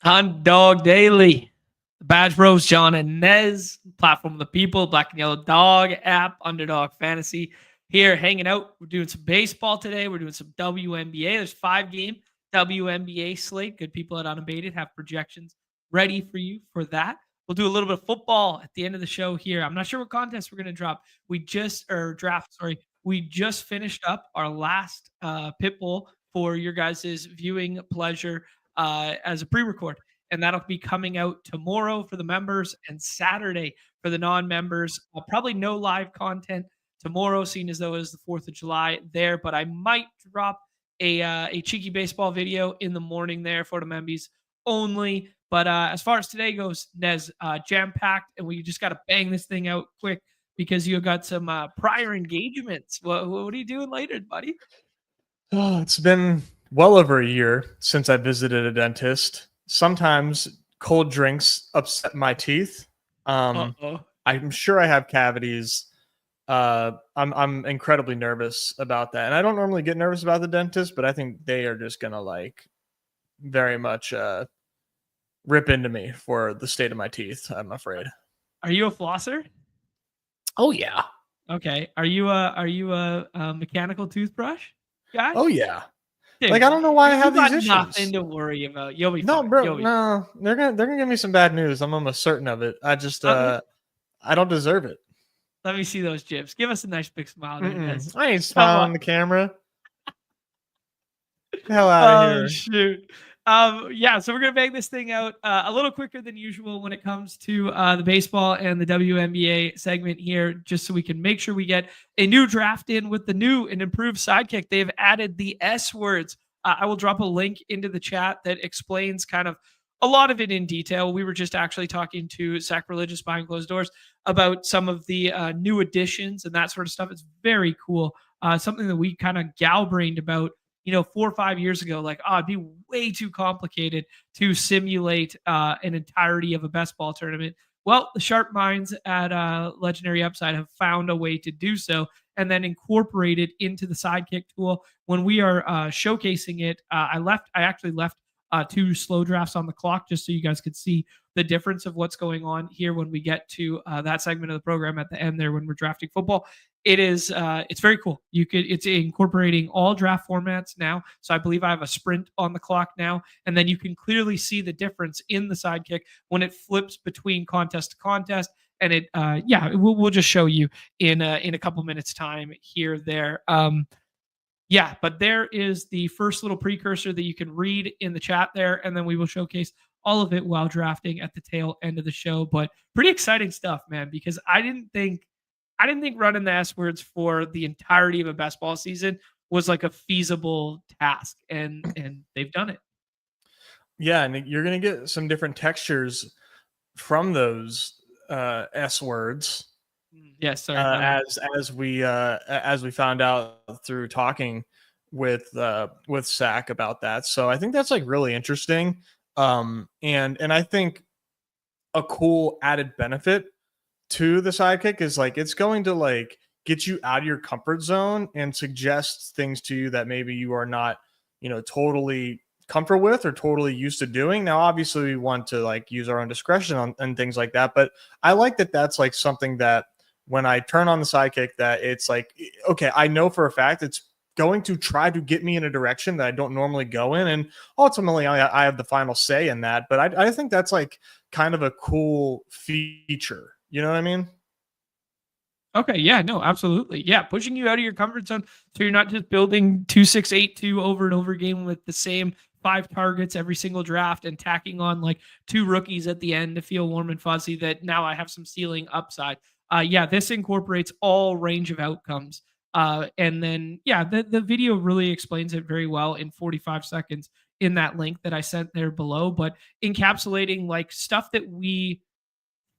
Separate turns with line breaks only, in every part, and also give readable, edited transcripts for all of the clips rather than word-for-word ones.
Underdog Daily. The Badge Bros, Jon and Nez, platform of the people, Black and Yellow Dog app, Underdog Fantasy. Here hanging out. We're doing some baseball today. We're doing some WNBA. There's 5-game WNBA slate. Good people at Unabated have projections ready for you for that. We'll do a little bit of football at the end of the show here. I'm not sure what contest we're going to drop. We just finished up our last pit bull for your guys' viewing pleasure as a pre-record, and that'll be coming out tomorrow for the members and Saturday for the non-members. Probably no live content tomorrow, seeing as though it is the 4th of July there, but I might drop a cheeky baseball video in the morning there for the membies only. But as far as today goes, Nez, jam-packed, and we just got to bang this thing out quick because you got some prior engagements. What are you doing later, buddy?
Oh, it's been well over a year since I visited a dentist. Sometimes cold drinks upset my teeth. I'm sure I have cavities. I'm incredibly nervous about that. And I don't normally get nervous about the dentist, but I think they are just gonna very much rip into me for the state of my teeth, I'm afraid.
Are you a flosser?
Oh yeah.
Okay. Are you a mechanical toothbrush guy?
Oh yeah.
Dude,
I don't know why I have these issues.
Nothing to worry about. You'll be
no,
fine.
bro. No, they're gonna give me some bad news. I'm almost certain of it. I just I don't deserve it.
Let me see those jibs. Give us a nice big smile.
I ain't smiling on the camera. Hell out of here.
Shoot. So we're gonna bang this thing out a little quicker than usual when it comes to the baseball and the WNBA segment here, just so we can make sure we get a new draft in with the new and improved Sidekick. They've added the S words. I will drop a link into the chat that explains kind of a lot of it in detail. We were just actually talking to Sacrilegious behind closed doors about some of the new additions and that sort of stuff. It's very cool. Something that we kind of gal-brained about 4 or 5 years ago, it'd be way too complicated to simulate an entirety of a best ball tournament. Well, the sharp minds at Legendary Upside have found a way to do so and then incorporate it into the Sidekick tool. When we are showcasing it, I actually left 2 slow drafts on the clock just so you guys could see the difference of what's going on here when we get to that segment of the program at the end there when we're drafting football. It's very cool. It's incorporating all draft formats now. So I believe I have a sprint on the clock now, and then you can clearly see the difference in the Sidekick when it flips between contest to contest. And we'll just show you in a couple minutes time here there. But there is the first little precursor that you can read in the chat there, and then we will showcase all of it while drafting at the tail end of the show. But pretty exciting stuff, man, because I didn't think running the S words for the entirety of a best ball season was like a feasible task, and they've done it.
Yeah, and you're gonna get some different textures from those S words.
Yes, sorry.
As we found out through talking with Sack about that. So I think that's really interesting. And I think a cool added benefit to the Sidekick is it's going to get you out of your comfort zone and suggest things to you that maybe you are not, totally comfortable with or totally used to doing. Now, obviously we want to use our own discretion on and things like that. But I like that that's something that when I turn on the Sidekick that it's okay, I know for a fact it's going to try to get me in a direction that I don't normally go in. And ultimately I have the final say in that. But I think that's kind of a cool feature. You know what I mean?
Okay. Yeah, no, absolutely. Yeah. Pushing you out of your comfort zone. So you're not just building 2-6-8-2 over and over again with the same 5 targets every single draft and tacking on 2 rookies at the end to feel warm and fuzzy that now I have some ceiling upside. This incorporates all range of outcomes. And then, the video really explains it very well in 45 seconds in that link that I sent there below, but encapsulating stuff that we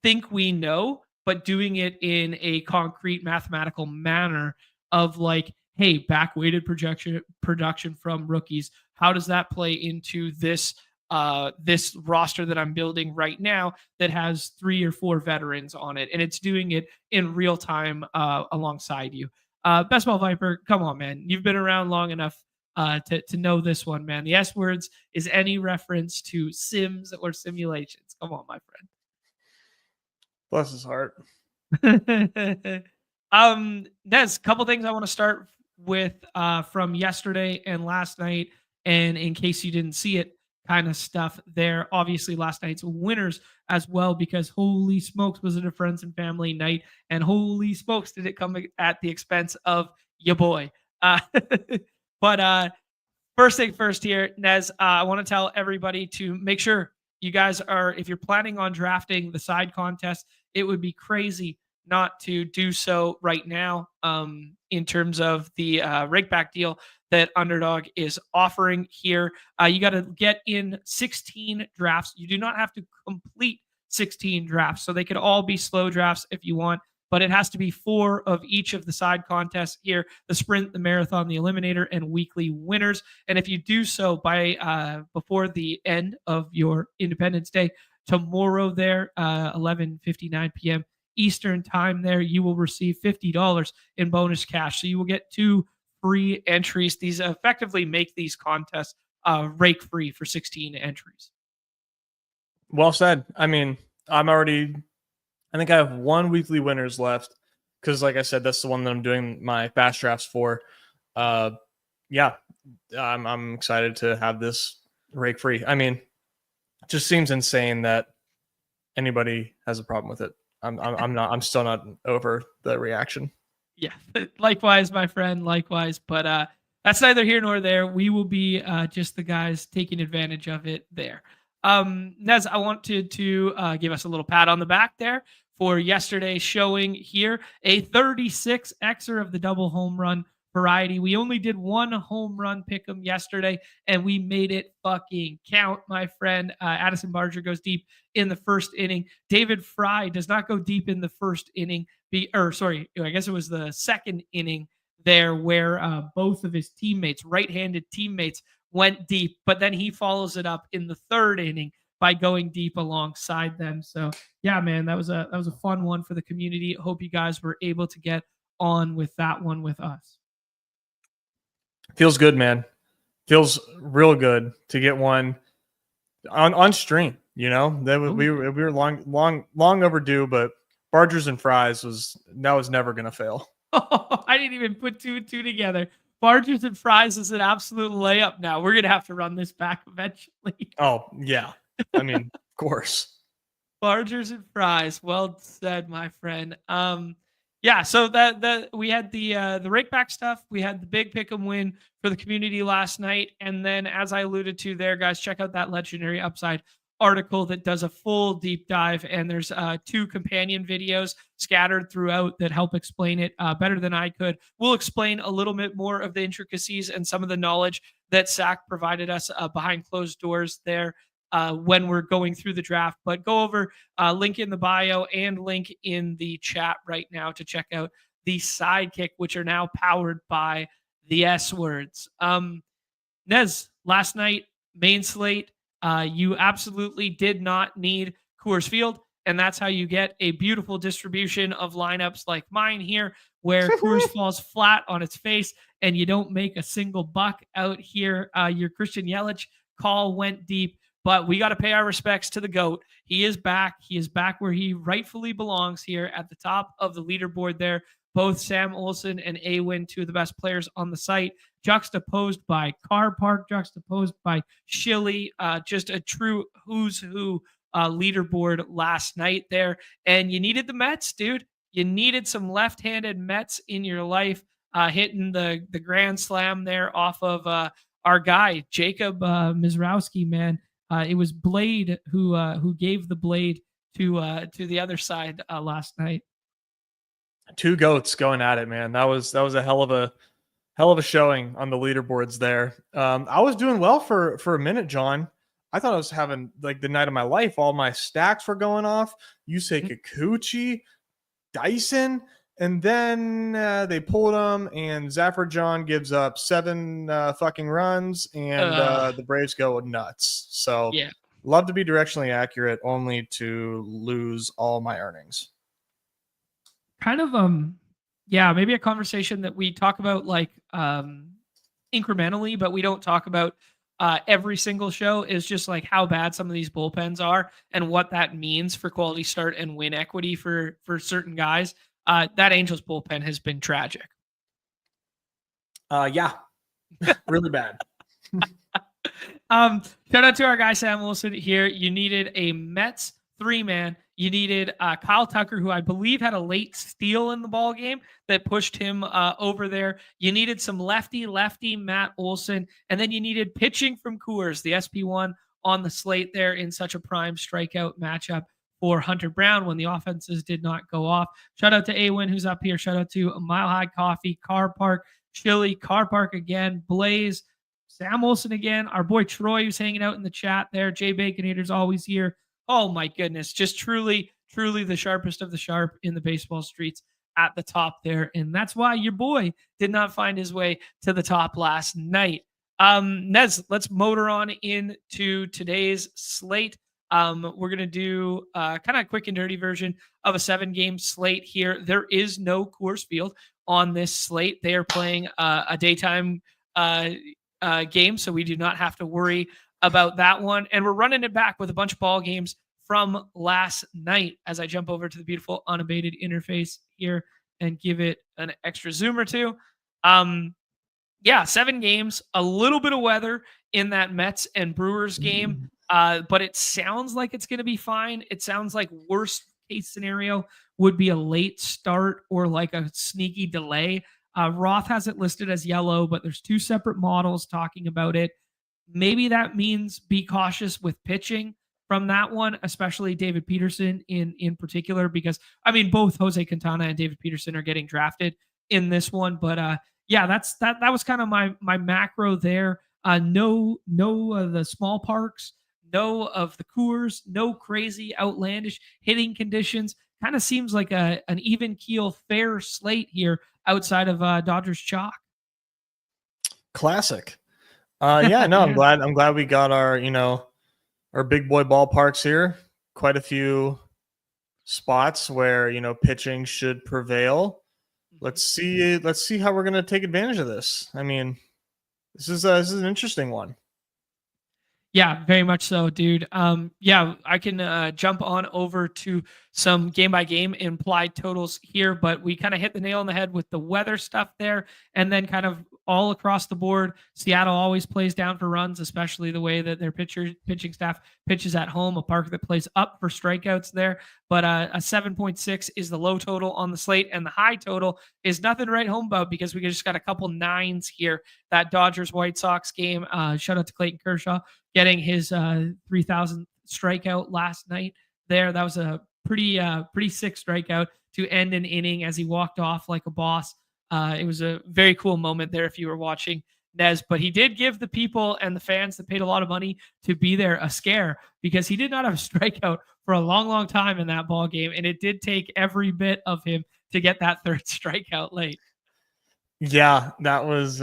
think we know, but doing it in a concrete mathematical manner of hey, back-weighted production from rookies. How does that play into this roster that I'm building right now that has 3 or 4 veterans on it? And it's doing it in real time alongside you. Best Ball Viper, come on, man. You've been around long enough to know this one, man. The S words is any reference to sims or simulations. Come on, my
Bless his heart.
friend. Nez, couple things I want to start with from yesterday and last night, and in case you didn't see it, kind of stuff there. Obviously, last night's winners as well, because holy smokes, was it a friends and family night, and holy smokes, did it come at the expense of your boy. Uh, but first thing first here, Nez, I want to tell everybody to make sure you guys are, if you're planning on drafting the side contest, it would be crazy not to do so right now, in terms of the rakeback deal that Underdog is offering here. You got to get in 16 drafts. You do not have to complete 16 drafts. So they could all be slow drafts if you want, but it has to be 4 of each of the side contests here: the sprint, the marathon, the eliminator, and weekly winners. And if you do so by before the end of your Independence Day tomorrow there, 11:59 p.m. Eastern time there, you will receive $50 in bonus cash. So you will get 2 free entries. These effectively make these contests rake free for 16 entries.
Well said. I mean, I think I have 1 weekly winners left, because like I said, that's the one that I'm doing my fast drafts for. Yeah, I'm excited to have this rake free. I mean, it just seems insane that anybody has a problem with it. I'm still not over the reaction.
Yeah, likewise, my friend, likewise. But that's neither here nor there. We will be just the guys taking advantage of it there. Nez, I wanted to give us a little pat on the back there for yesterday's showing here. A 36xer of the double home run variety. We only did 1 home run pick 'em yesterday, and we made it fucking count, my friend. Addison Barger goes deep in the first inning. David Fry does not go deep in the first inning. I guess it was the second inning there, where both of his teammates, right-handed teammates, went deep, but then he follows it up in the third inning by going deep alongside them. So yeah, man, that was a fun one for the community. Hope you guys were able to get on with that one with us.
Feels good, man. Feels real good to get one on stream. You know, we were long overdue, but Bargers and Fries was never gonna fail.
Oh, I didn't even put 2 and 2 together. Bargers and Fries is an absolute layup now. We're gonna have to run this back eventually.
Oh yeah, I mean, of course.
Bargers and Fries. Well said, my friend. Yeah, so that we had the rakeback stuff. We had the big pick'em win for the community last night, and then as I alluded to there, guys, check out that legendary upside article that does a full deep dive, and there's 2 companion videos scattered throughout that help explain it better than I could. We'll explain a little bit more of the intricacies and some of the knowledge that Sack provided us behind closed doors there when we're going through the draft. But go over, link in the bio and link in the chat right now to check out the Sidekick, which are now powered by the S words. Nez, last night, main slate, you absolutely did not need Coors Field, and that's how you get a beautiful distribution of lineups like mine here, where Coors falls flat on its face and you don't make a single buck out here. Your Christian Yelich call went deep, but we got to pay our respects to the GOAT. He is back. He is back where he rightfully belongs, here at the top of the leaderboard there. Both Sam Olson and Awin, 2 of the best players on the site, juxtaposed by Car Park, juxtaposed by Shilly. Just a true who's who leaderboard last night there. And you needed the Mets, dude. You needed some left-handed Mets in your life, hitting the grand slam there off of our guy, Jacob Mizrowski, man. It was Blade who gave the blade to the other side last night.
2 goats going at it, man. That was a hell of a showing on the leaderboards there. I was doing well for a minute, John. I thought I was having like the night of my life. All my stacks were going off. Yusei Kikuchi, Dyson, and then they pulled him, and Zafar John gives up 7 fucking runs, and the Braves go nuts. So
yeah,
love to be directionally accurate, only to lose all my earnings.
Kind of yeah, maybe a conversation that we talk about, like incrementally, but we don't talk about every single show, is just like how bad some of these bullpens are and what that means for quality start and win equity for certain guys. That Angels bullpen has been tragic.
Yeah, really bad.
Shout out to our guy Sam Wilson here. You needed a Mets 3-man. You needed Kyle Tucker, who I believe had a late steal in the ball game that pushed him over there. You needed some lefty Matt Olson, and then you needed pitching from Coors, the SP1 on the slate there in such a prime strikeout matchup for Hunter Brown when the offenses did not go off. Shout out to Awin, who's up here. Shout out to Mile High Coffee, Car Park, Chili, Car Park again, Blaze, Sam Olson again, our boy Troy, who's hanging out in the chat there. Jay Baconator's always here. Oh my goodness, just truly the sharpest of the sharp in the baseball streets at the top there. And that's why your boy did not find his way to the top last night. Nez, let's motor on into today's slate. We're going to do kind of a quick and dirty version of a 7-game slate here. There is no Coors Field on this slate. They are playing a daytime game, so we do not have to worry about that one. And we're running it back with a bunch of ball games from last night as I jump over to the beautiful Unabated interface here and give it an extra zoom or two. 7 games, a little bit of weather in that Mets and Brewers game, but it sounds like it's going to be fine. It sounds like worst case scenario would be a late start or like a sneaky delay. Roth has it listed as yellow, but there's 2 separate models talking about it. Maybe that means be cautious with pitching from that one, especially David Peterson in particular, because I mean, both Jose Quintana and David Peterson are getting drafted in this one. But that was kind of my macro there. No the small parks, no of the Coors, no crazy outlandish hitting conditions. Kind of seems like an even keel, fair slate here outside of Dodgers chalk.
Classic. Yeah, no, I'm glad we got our big boy ballparks here. Quite a few spots where, pitching should prevail. Let's see how we're going to take advantage of this. I mean, this is an interesting one.
Yeah, very much so, dude. I can jump on over to some game by game implied totals here, but we kind of hit the nail on the head with the weather stuff there. And then kind of all across the board, Seattle always plays down for runs, especially the way that their pitching staff pitches at home, a park that plays up for strikeouts there. But a 7.6 is the low total on the slate, and the high total is nothing to write home about because we just got a couple 9s here. That Dodgers White Sox game, shout out to Clayton Kershaw getting his 3,000th strikeout last night there. That was a pretty sick strikeout to end an inning as he walked off like a boss. It was a very cool moment there if you were watching, Nez, but he did give the people and the fans that paid a lot of money to be there a scare because he did not have a strikeout for a long, long time in that ball game, and it did take every bit of him to get that 3rd strikeout late.
Yeah, that was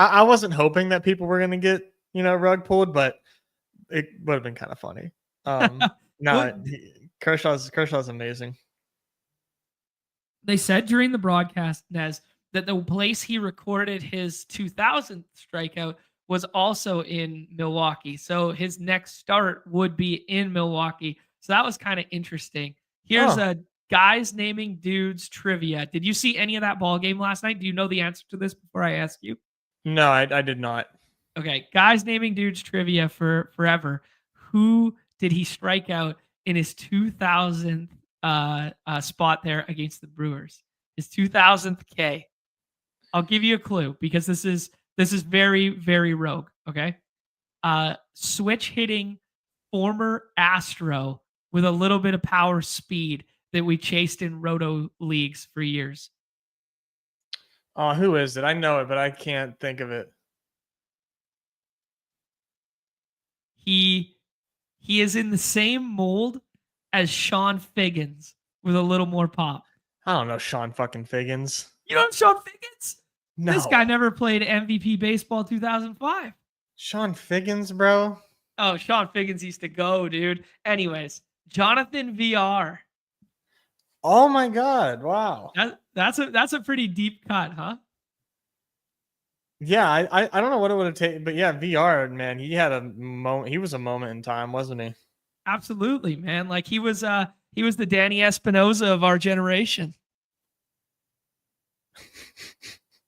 I wasn't hoping that people were going to get, rug pulled, but it would have been kind of funny. Kershaw's amazing.
They said during the broadcast, Nez, that the place he recorded his 2000th strikeout was also in Milwaukee. So his next start would be in Milwaukee. So that was kind of interesting. Here's a guys naming dudes trivia. Did you see any of that ball game last night? Do you know the answer to this before I ask you?
No, I did not.
Okay, guys naming dudes trivia for forever. Who did he strike out in his 2000th spot there against the Brewers? His 2000th K. I'll give you a clue because this is very, very rogue. Okay, switch hitting former Astro with a little bit of power speed that we chased in roto leagues for years.
Who is it? I know it, but I can't think of it.
He is in the same mold as Sean Figgins with a little more pop.
I don't know Sean fucking Figgins.
You know Sean Figgins?
No.
This guy never played MVP baseball 2005.
Sean Figgins, bro.
Oh, Sean Figgins used to go, dude. Anyways, Jonathan VR.
Oh my God! Wow.
That's a pretty deep cut, huh?
Yeah, I don't know what it would have taken, but yeah, VR, man, he had a moment. He was a moment in time, wasn't he?
Absolutely, man. Like he was the Danny Espinosa of our generation.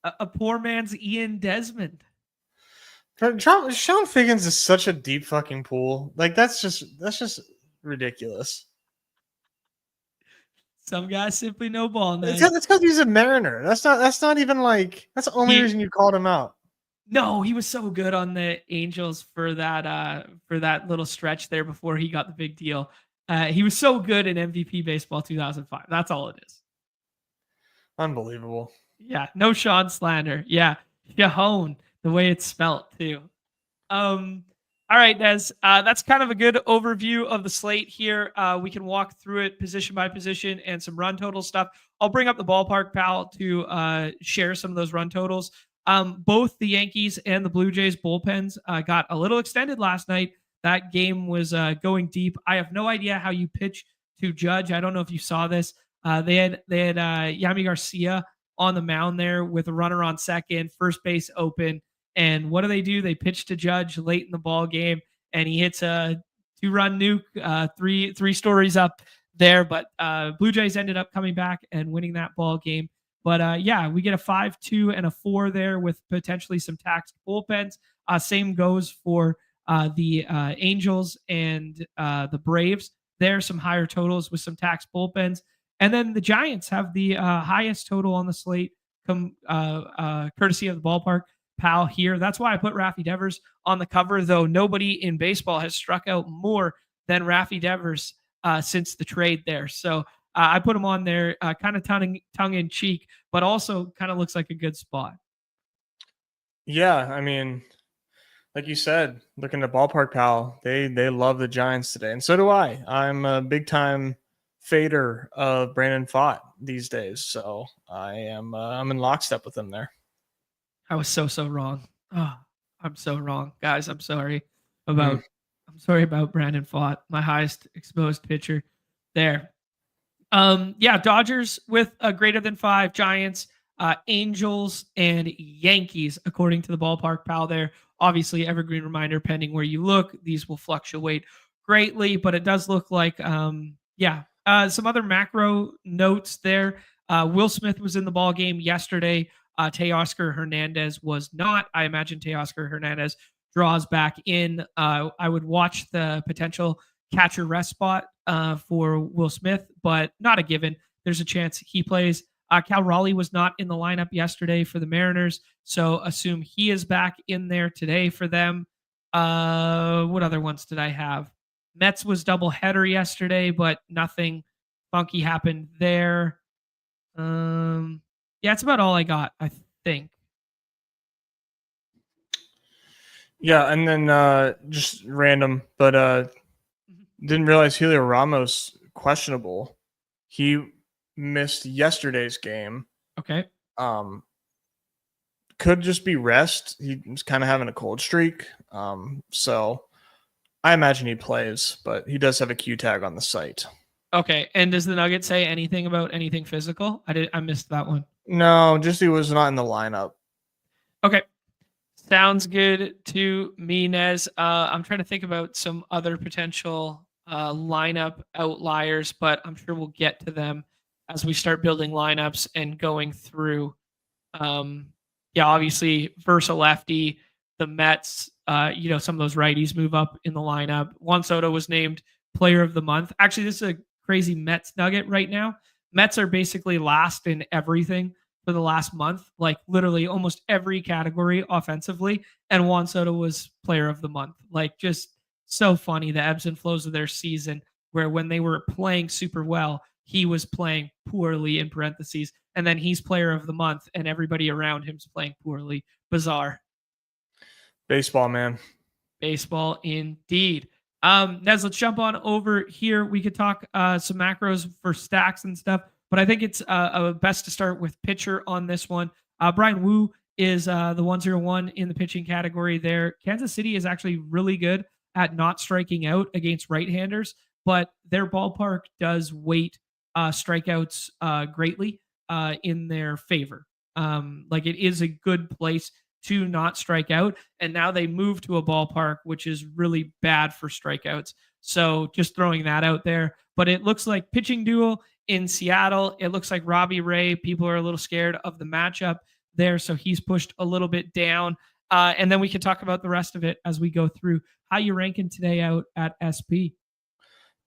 A poor man's Ian Desmond.
Sean Figgins is such a deep fucking pool. Like that's just ridiculous.
Some guys simply no ball,
It's
Nez.
that's because he's a Mariner. That's not even like that's the only
He
reason you called him out.
No, he was so good on the Angels for that little stretch there before he got the big deal. He was so good in MVP baseball 2005. That's all it is.
Unbelievable.
Yeah, no Sean slander. Yeah, Shahone, the way it's spelt too. Um, all right, Nez. That's kind of a good overview of the slate here. We can walk through it position by position and some run total stuff. I'll bring up the ballpark pal to share some of those run totals. Both the Yankees and the Blue Jays bullpens got a little extended last night. That game was going deep. I have no idea how you pitch to Judge. I don't know if you saw this. They had Yami Garcia on the mound there with a runner on second, first base open. And what do? They pitch to Judge late in the ball game, and he hits a 2-run nuke, three stories up there. But Blue Jays ended up coming back and winning that ball game. But yeah, we get a 5-2 and a 4 there with potentially some taxed bullpens. Same goes for the Angels and the Braves. There, some higher totals with some taxed bullpens. And then the Giants have the highest total on the slate, courtesy of the ballpark pal here. That's why I put Rafi Devers on the cover, though nobody in baseball has struck out more than Rafi Devers since the trade there. So I put him on there, kind of tongue in cheek, but also kind of looks like a good spot.
Yeah, I mean, like you said, looking at ballpark pal, they love the Giants today, and so do I. I'm a big time fader of Brandon Pfaadt these days, so I'm in lockstep with him there.
I was so wrong. Oh, I'm so wrong, guys.
Mm.
I'm sorry about Brandon Pfaadt, my highest exposed pitcher there. Yeah, Dodgers with a greater than 5, Giants, Angels, and Yankees, according to the ballpark pal there. Obviously, evergreen reminder, pending where you look, these will fluctuate greatly, but it does look like, yeah, some other macro notes there. Will Smith was in the ball game yesterday. Teoscar Hernandez was not. I imagine Teoscar Hernandez draws back in. I would watch the potential catcher rest spot for Will Smith, but not a given. There's a chance he plays. Cal Raleigh was not in the lineup yesterday for the Mariners, so assume he is back in there today for them. What other ones did I have? Mets was doubleheader yesterday, but nothing funky happened there. Yeah, it's about all I got, I think.
Yeah, and then just random, but didn't realize Julio Ramos questionable. He missed yesterday's game.
Okay.
Could just be rest. He's kind of having a cold streak. So I imagine he plays, but he does have a Q tag on the site.
Okay. And does the Nugget say anything about anything physical? I missed that one.
No, just he was not in the lineup.
Okay. Sounds good to me, Nez. I'm trying to think about some other potential lineup outliers, but I'm sure we'll get to them as we start building lineups and going through. Yeah, obviously, versus lefty, the Mets, some of those righties move up in the lineup. Juan Soto was named player of the month. Actually, this is a crazy Mets nugget right now. Mets are basically last in everything for the last month, like literally almost every category offensively. And Juan Soto was player of the month. Like, just so funny, the ebbs and flows of their season, where when they were playing super well, he was playing poorly in parentheses. And then he's player of the month and everybody around him's playing poorly. Bizarre.
Baseball, man.
Baseball indeed. Nez, let's jump on over here. We could talk some macros for stacks and stuff, but I think it's best to start with pitcher on this one. Brian Wu is the 101 in the pitching category there. Kansas City is actually really good at not striking out against right-handers, but their ballpark does weight strikeouts greatly in their favor. Like, it is a good place to not strike out. And now they move to a ballpark, which is really bad for strikeouts. So just throwing that out there. But it looks like pitching duel in Seattle. It looks like Robbie Ray. People are a little scared of the matchup there. So he's pushed a little bit down. And then we can talk about the rest of it as we go through. How you ranking today out at SP?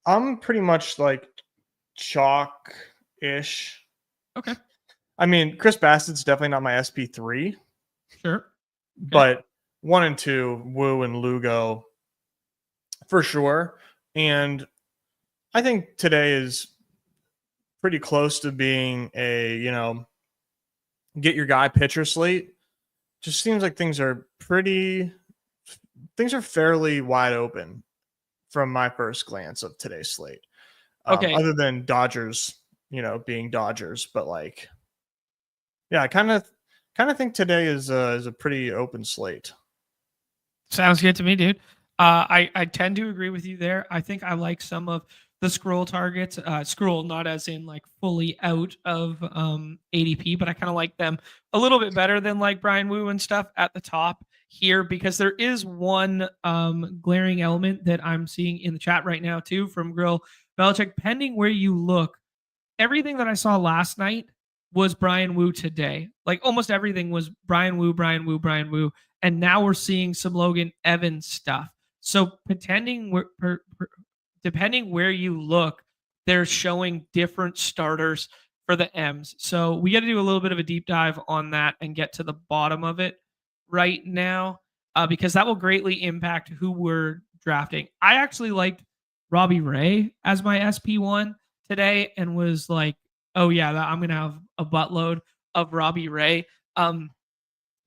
I'm pretty much like chalk-ish.
Okay.
I mean, Chris Bassett's definitely not my SP3.
Sure. Okay.
But 1 and 2, Woo and Lugo, for sure. And I think today is pretty close to being a, get your guy pitcher slate. Just seems like things are fairly wide open from my first glance of today's slate.
Okay.
Other than Dodgers, being Dodgers, but I kind of think today is a pretty open slate.
Sounds good to me, dude. I tend to agree with you there. I think I like some of the scroll targets. Scroll not as in like fully out of ADP, but I kind of like them a little bit better than like Brian Wu and stuff at the top here, because there is one glaring element that I'm seeing in the chat right now too from Grill Belichick. Pending where you look, everything that I saw last night was Brian Wu today. Like almost everything was Brian Wu, Brian Wu, Brian Wu. And now we're seeing some Logan Evans stuff. So depending where you look, they're showing different starters for the M's. So we got to do a little bit of a deep dive on that and get to the bottom of it right now, because that will greatly impact who we're drafting. I actually liked Robbie Ray as my SP1 today and was like, oh yeah, I'm going to have a buttload of Robbie Ray. The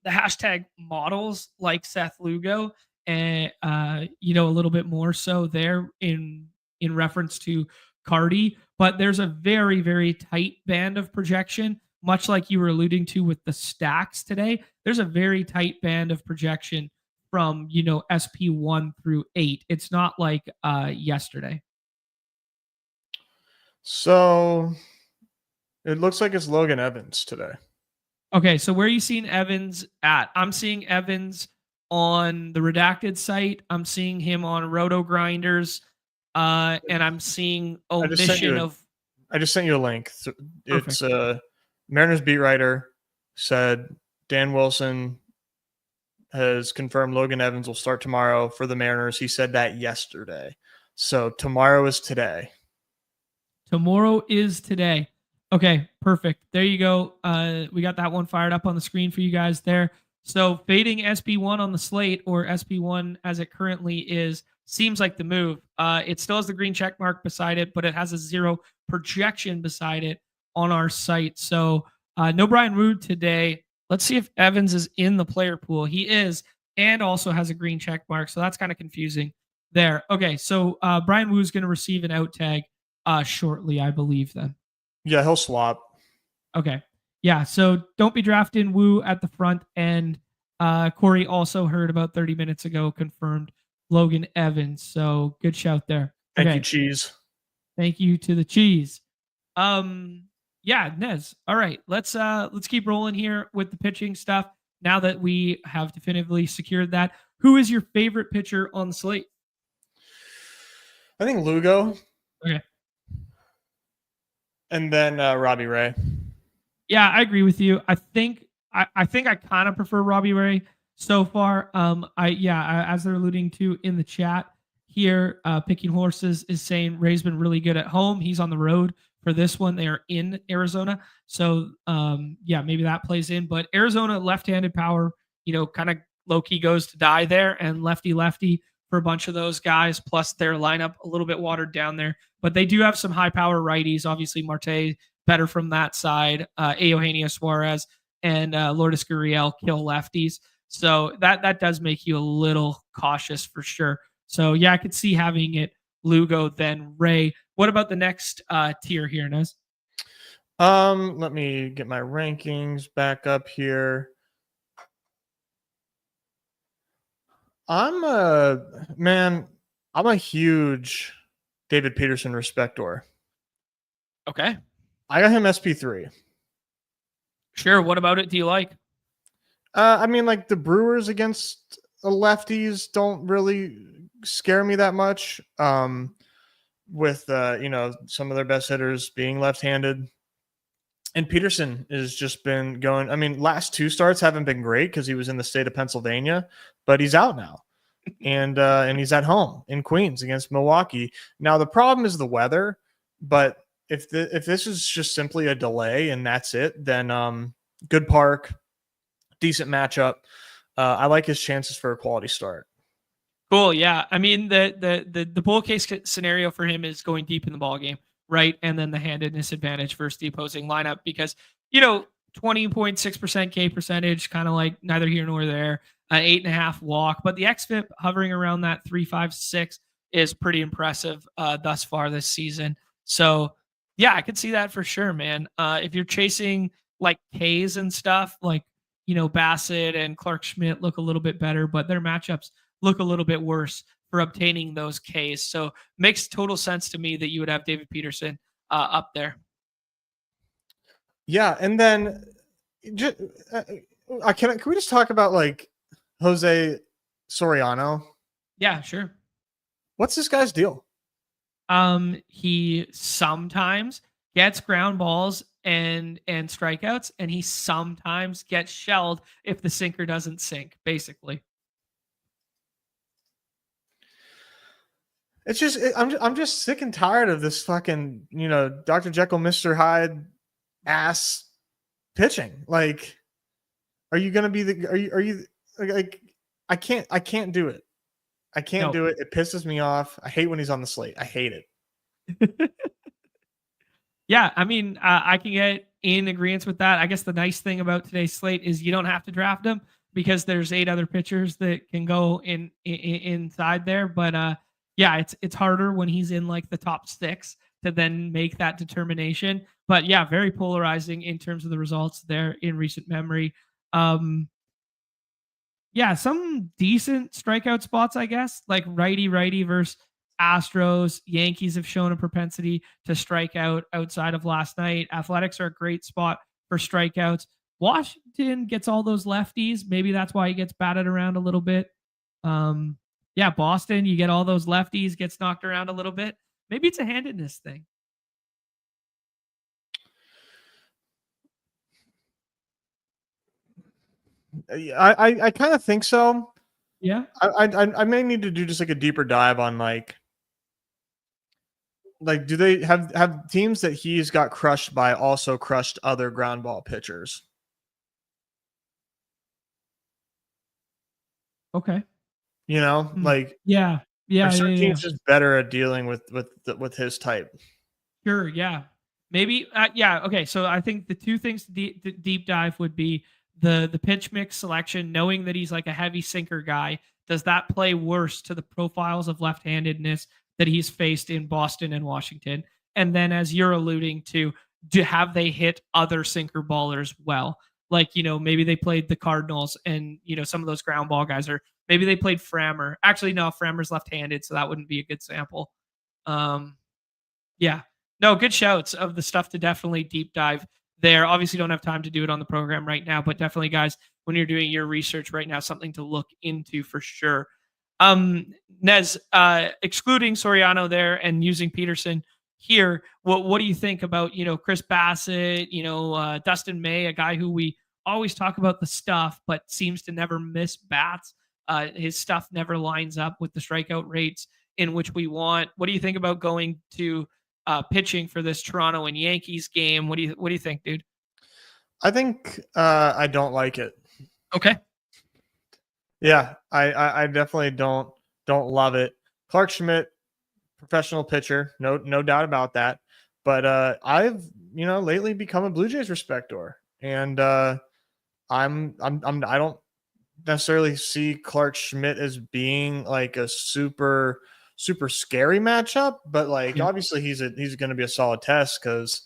hashtag models like Seth Lugo and a little bit more so there in reference to Cardi, but there's a very, very tight band of projection, much like you were alluding to with the stacks today. There's a very tight band of projection from SP1 through 8. It's not like yesterday.
So it looks like it's Logan Evans today.
Okay, so where are you seeing Evans at? I'm seeing Evans on the redacted site. I'm seeing him on Roto Grinders, and I'm seeing omission of.
I just sent you a link. It's Mariners beat writer said Dan Wilson has confirmed Logan Evans will start tomorrow for the Mariners. He said that yesterday. So tomorrow is today.
Tomorrow is today. Okay, perfect. There you go. We got that one fired up on the screen for you guys there. So fading SP1 on the slate, or SP1 as it currently is, seems like the move. It still has the green check mark beside it, but it has a 0 projection beside it on our site. So no Brian Rood today. Let's see if Evans is in the player pool. He is, and also has a green check mark. So that's kind of confusing there. Okay, so Brian Woo is going to receive an out tag shortly, I believe, then.
Yeah, he'll swap.
Okay. Yeah, so don't be drafting Woo at the front end. Corey also heard about 30 minutes ago, confirmed Logan Evans. So good shout there.
Thank you, Cheese.
Thank you to the Cheese. Yeah, Nez. All right, let's keep rolling here with the pitching stuff. Now that we have definitively secured that, who is your favorite pitcher on the slate?
I think Lugo.
Okay.
And then Robbie Ray.
Yeah, I agree with you. I think I kind of prefer Robbie Ray so far. As they're alluding to in the chat here, Picking Horses is saying Ray's been really good at home. He's on the road for this one. They are in Arizona. So maybe that plays in. But Arizona left-handed power, kind of low-key goes to die there, and lefty for a bunch of those guys, plus their lineup a little bit watered down there. But they do have some high power righties. Obviously, Marte better from that side. Eugenio Suarez and Lourdes Gurriel kill lefties. So that does make you a little cautious for sure. So yeah, I could see having it Lugo, then Ray. What about the next tier here, Nez?
Let me get my rankings back up here. I'm a huge David Peterson respector.
Okay.
I got him SP3.
Sure. What about it do you like?
I mean, like the Brewers against the lefties don't really scare me that much. With some of their best hitters being left-handed, and Peterson has just been going. I mean, last 2 starts haven't been great because he was in the state of Pennsylvania, but he's out now, and he's at home in Queens against Milwaukee. Now the problem is the weather, but if this is just simply a delay and that's it, then good park, decent matchup. I like his chances for a quality start.
Cool. Yeah. I mean, the bull case scenario for him is going deep in the ball game, right? And then the handedness advantage versus the opposing lineup because, 20.6% K percentage, kind of like neither here nor there, an 8.5 walk, but the XFIP hovering around that 3.56 is pretty impressive thus far this season. So, yeah, I could see that for sure, man. If you're chasing like K's and stuff, like, Bassett and Clark Schmidt look a little bit better, but their matchups look a little bit worse for obtaining those Ks. So makes total sense to me that you would have David Peterson up there.
Yeah, and then just, can we just talk about like Jose Soriano?
Yeah, sure.
What's this guy's deal?
He sometimes gets ground balls and strikeouts, and he sometimes gets shelled if the sinker doesn't sink, basically.
It's just I'm just sick and tired of this fucking Dr. Jekyll, Mr. Hyde ass pitching. Like, are you gonna be the? Are you like? I can't do it. I can't do it. It pisses me off. I hate when he's on the slate. I hate it.
Yeah, I mean, I can get in agreement with that. I guess the nice thing about today's slate is you don't have to draft him because there's 8 other pitchers that can go inside there. But yeah, it's harder when he's in like the top 6 to then make that determination. But yeah, very polarizing in terms of the results there in recent memory. Yeah, some decent strikeout spots, I guess, like righty versus Astros. Yankees have shown a propensity to strike out outside of last night. Athletics are a great spot for strikeouts. Washington gets all those lefties. Maybe that's why he gets batted around a little bit. Yeah, Boston, you get all those lefties, gets knocked around a little bit. Maybe it's a handedness thing.
I kind of think so.
Yeah.
I may need to do just like a deeper dive on like do they have teams that he's got crushed by also crushed other ground ball pitchers?
Okay.
Like
yeah,
are certain
yeah.
teams just better at dealing with his type?
Sure, yeah. Maybe yeah, okay. So I think the two things to deep dive would be the pitch mix selection, knowing that he's like a heavy sinker guy. Does that play worse to the profiles of left-handedness that he's faced in Boston and Washington? And then as you're alluding to, have they hit other sinker ballers well? Like, maybe they played the Cardinals and, some of those ground ball guys, or maybe they played Frammer. Actually, no, Frammer's left-handed, so that wouldn't be a good sample. Yeah. No, good shouts of the stuff to definitely deep dive there. Obviously, don't have time to do it on the program right now, but definitely, guys, when you're doing your research right now, something to look into for sure. Nez, excluding Soriano there and using Peterson here, what do you think about Chris Bassett, Dustin May, a guy who we always talk about the stuff, but seems to never miss bats. His stuff never lines up with the strikeout rates in which we want. What do you think about going to pitching for this Toronto and Yankees game? What do you think, dude?
I think I don't like it.
Okay.
Yeah, I definitely don't love it. Clark Schmidt, professional pitcher, no doubt about that. But I've lately become a Blue Jays respector, and I don't necessarily see Clark Schmidt as being like a super scary matchup, but like obviously he's going to be a solid test because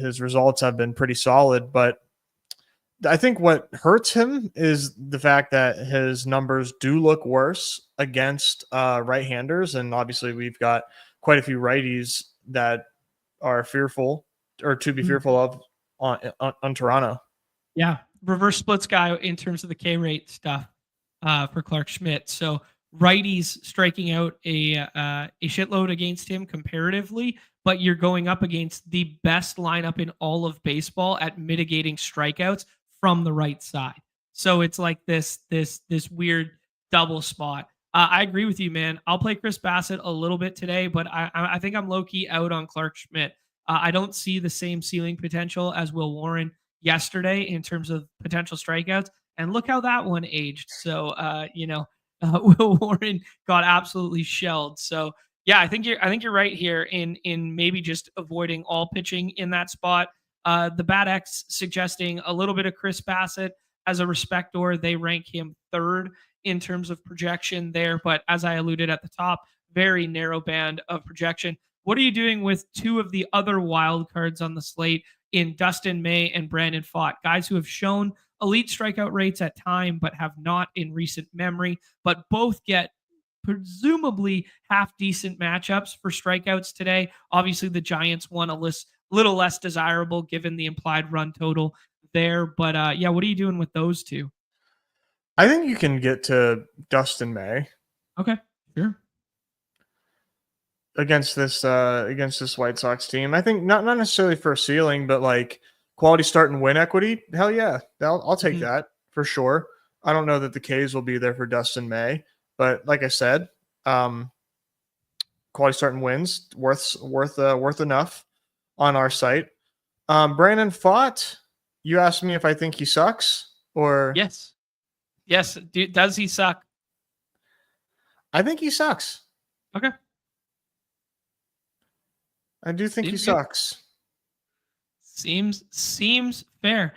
his results have been pretty solid. But I think what hurts him is the fact that his numbers do look worse against right-handers, and obviously we've got quite a few righties that are fearful or to be fearful of on Toronto.
Yeah. reverse splits guy in terms of the K rate stuff for Clark Schmidt. So righties striking out a shitload against him comparatively, but you're going up against the best lineup in all of baseball at mitigating strikeouts from the right side. So it's like this weird double spot. I agree with you, man. I'll play Chris Bassett a little bit today, but I think I'm low key out on Clark Schmidt. I don't see the same ceiling potential as Will Warren yesterday in terms of potential strikeouts. And look how that one aged. So, Will Warren got absolutely shelled. So, yeah, I think you're right here in maybe just avoiding all pitching in that spot. The Bat X suggesting a little bit of Chris Bassett as a respector. They rank him third in terms of projection there, but as I alluded at the top, very narrow band of projection. What are you doing with two of the other wild cards on the slate in Dustin May and Brandon Pfaadt, guys who have shown elite strikeout rates at time, but have not in recent memory, but both get presumably half decent matchups for strikeouts today. Obviously, the Giants one little less desirable given the implied run total there. But yeah, what are you doing with those two?
I think you can get to Dustin May.
Okay, sure.
Against this White Sox team. I think not necessarily for a ceiling, but like quality start and win equity. Hell yeah. I'll take that for sure. I don't know that the K's will be there for Dustin May, but like I said, quality start and wins worth enough on our site. Brandon Pfaadt, you asked me if I think he sucks or
yes. Does he suck?
I think he sucks.
Okay.
I do think he sucks.
Seems fair.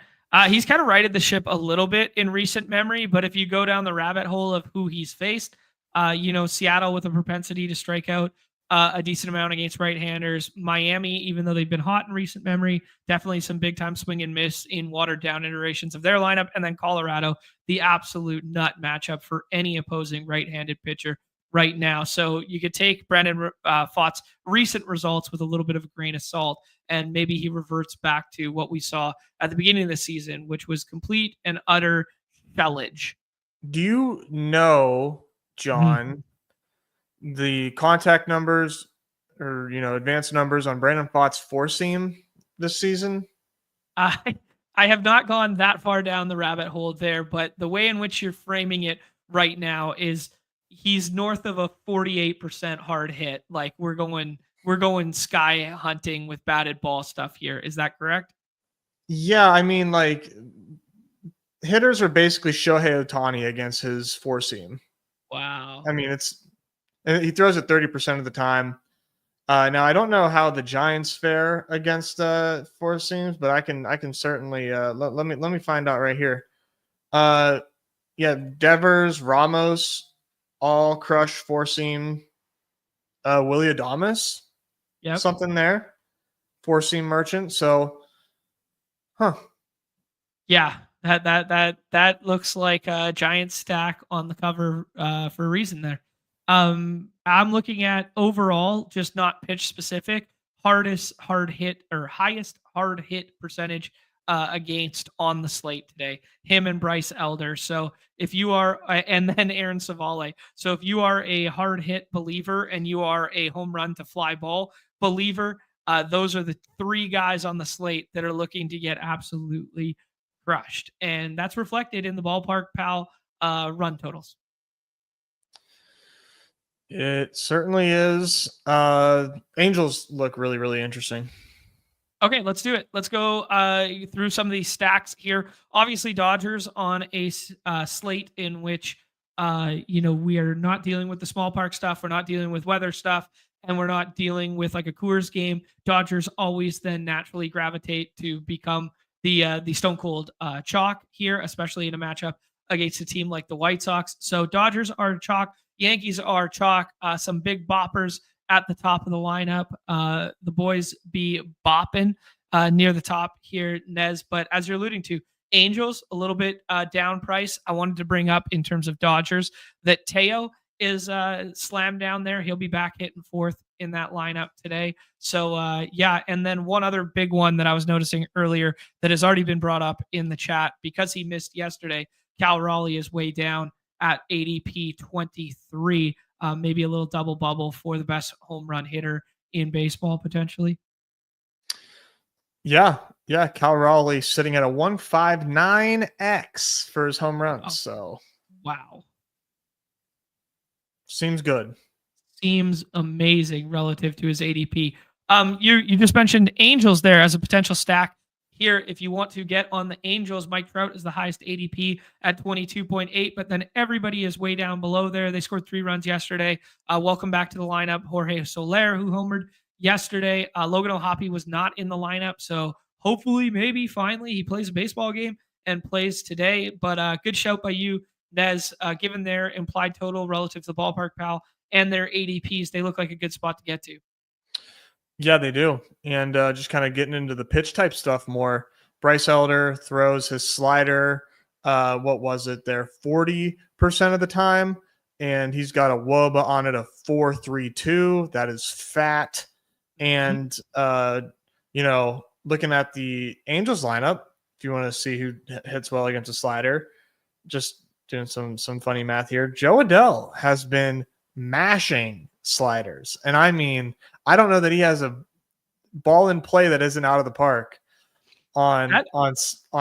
He's kind of righted the ship a little bit in recent memory, but if you go down the rabbit hole of who he's faced, Seattle with a propensity to strike out a decent amount against right-handers. Miami, even though they've been hot in recent memory, definitely some big-time swing and miss in watered-down iterations of their lineup. And then Colorado, the absolute nut matchup for any opposing right-handed pitcher right now. So you could take Brandon Pfaadt's recent results with a little bit of a grain of salt, and maybe he reverts back to what we saw at the beginning of the season, which was complete and utter shellage.
Do you know, John, the contact numbers or, advanced numbers on Brandon Pfaadt's four seam this season?
I have not gone that far down the rabbit hole there, but the way in which you're framing it right now is he's north of a 48% hard hit. Like we're going sky hunting with batted ball stuff here. Is that correct?
Yeah, I mean, like hitters are basically Shohei Ohtani against his four seam.
Wow.
I mean, he throws it 30% of the time. Now I don't know how the Giants fare against four seams, but I can certainly let me find out right here. Yeah, Devers, Ramos, all crush four seam. Willie Adames, something there, four seam merchant. So,
yeah, that looks like a Giant stack on the cover for a reason there. I'm looking at overall, just not pitch specific, highest hard hit percentage against on the slate today. Him and Bryce Elder. So if you are, and then Aaron Savale. So if you are a hard hit believer and you are a home run to fly ball believer, those are the three guys on the slate that are looking to get absolutely crushed. And that's reflected in the Ballpark Pal run totals.
It certainly is. Angels look really, really interesting.
Okay, let's do it. Let's go through some of these stacks here. Obviously, Dodgers on a slate in which, we are not dealing with the small park stuff. We're not dealing with weather stuff, and we're not dealing with like a Coors game. Dodgers always then naturally gravitate to become the stone cold chalk here, especially in a matchup against a team like the White Sox. So Dodgers are chalk. Yankees are chalk. Some big boppers at the top of the lineup. The boys be bopping near the top here, Nez. But as you're alluding to, Angels, a little bit down price. I wanted to bring up in terms of Dodgers that Teo is slammed down there. He'll be back hitting fourth in that lineup today. So yeah, and then one other big one that I was noticing earlier that has already been brought up in the chat because he missed yesterday. Cal Raleigh is way down at ADP 23. Maybe a little double bubble for the best home run hitter in baseball potentially.
Yeah. Cal Raleigh sitting at a 159x for his home runs.
Oh,
so
wow.
Seems good.
Seems amazing relative to his ADP. You just mentioned Angels there as a potential stack here. If you want to get on the Angels, Mike Trout is the highest ADP at 22.8, but then everybody is way down below there. They scored 3 runs yesterday. Welcome back to the lineup, Jorge Soler, who homered yesterday. Logan O'Hoppe was not in the lineup, so hopefully, maybe, finally, he plays a baseball game and plays today. But good shout by you, Nez. Given their implied total relative to the ballpark, pal, and their ADPs, they look like a good spot to get to.
Yeah, they do. And just kind of getting into the pitch type stuff more. Bryce Elder throws his slider, what was it there, 40% of the time. And he's got a WOBA on it of 4.32. That is fat. And, looking at the Angels lineup, if you want to see who hits well against a slider, just doing some funny math here. Joe Adell has been mashing sliders. And I mean, I don't know that he has a ball in play that isn't out of the park on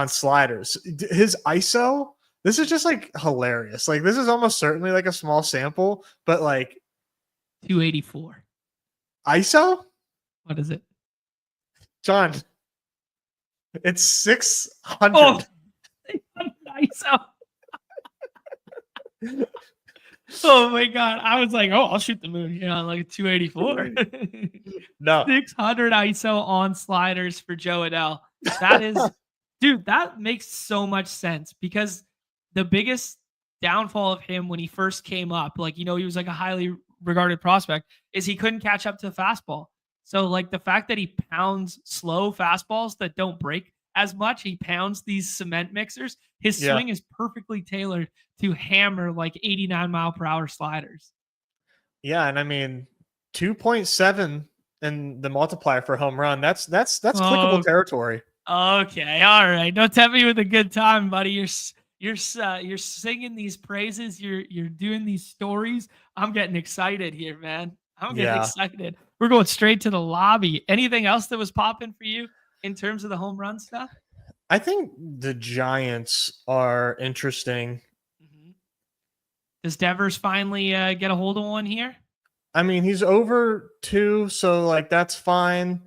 sliders. His ISO, this is just like hilarious. Like this is almost certainly like a small sample, but like
284
ISO.
What is it,
John? It's 600.
Oh, ISO. Oh my god! I was like, "Oh, I'll shoot the moon here on like 284."
No,
600 ISO on sliders for Joe Adell. That is, dude. That makes so much sense because the biggest downfall of him when he first came up, like he was like a highly regarded prospect, is he couldn't catch up to the fastball. So like the fact that he pounds slow fastballs that don't break as much, he pounds these cement mixers. His swing is perfectly tailored to hammer like 89-mile-per-hour sliders.
Yeah, and I mean 2.7 and the multiplier for home run. That's clickable territory.
Okay, all right. Don't tempt me with a good time, buddy. You're singing these praises. You're doing these stories. I'm getting excited here, man. I'm getting excited. We're going straight to the lobby. Anything else that was popping for you in terms of the home run stuff?
I think the Giants are interesting.
Mm-hmm. Does Devers finally get a hold of one here?
I mean, he's over 2, so like that's fine.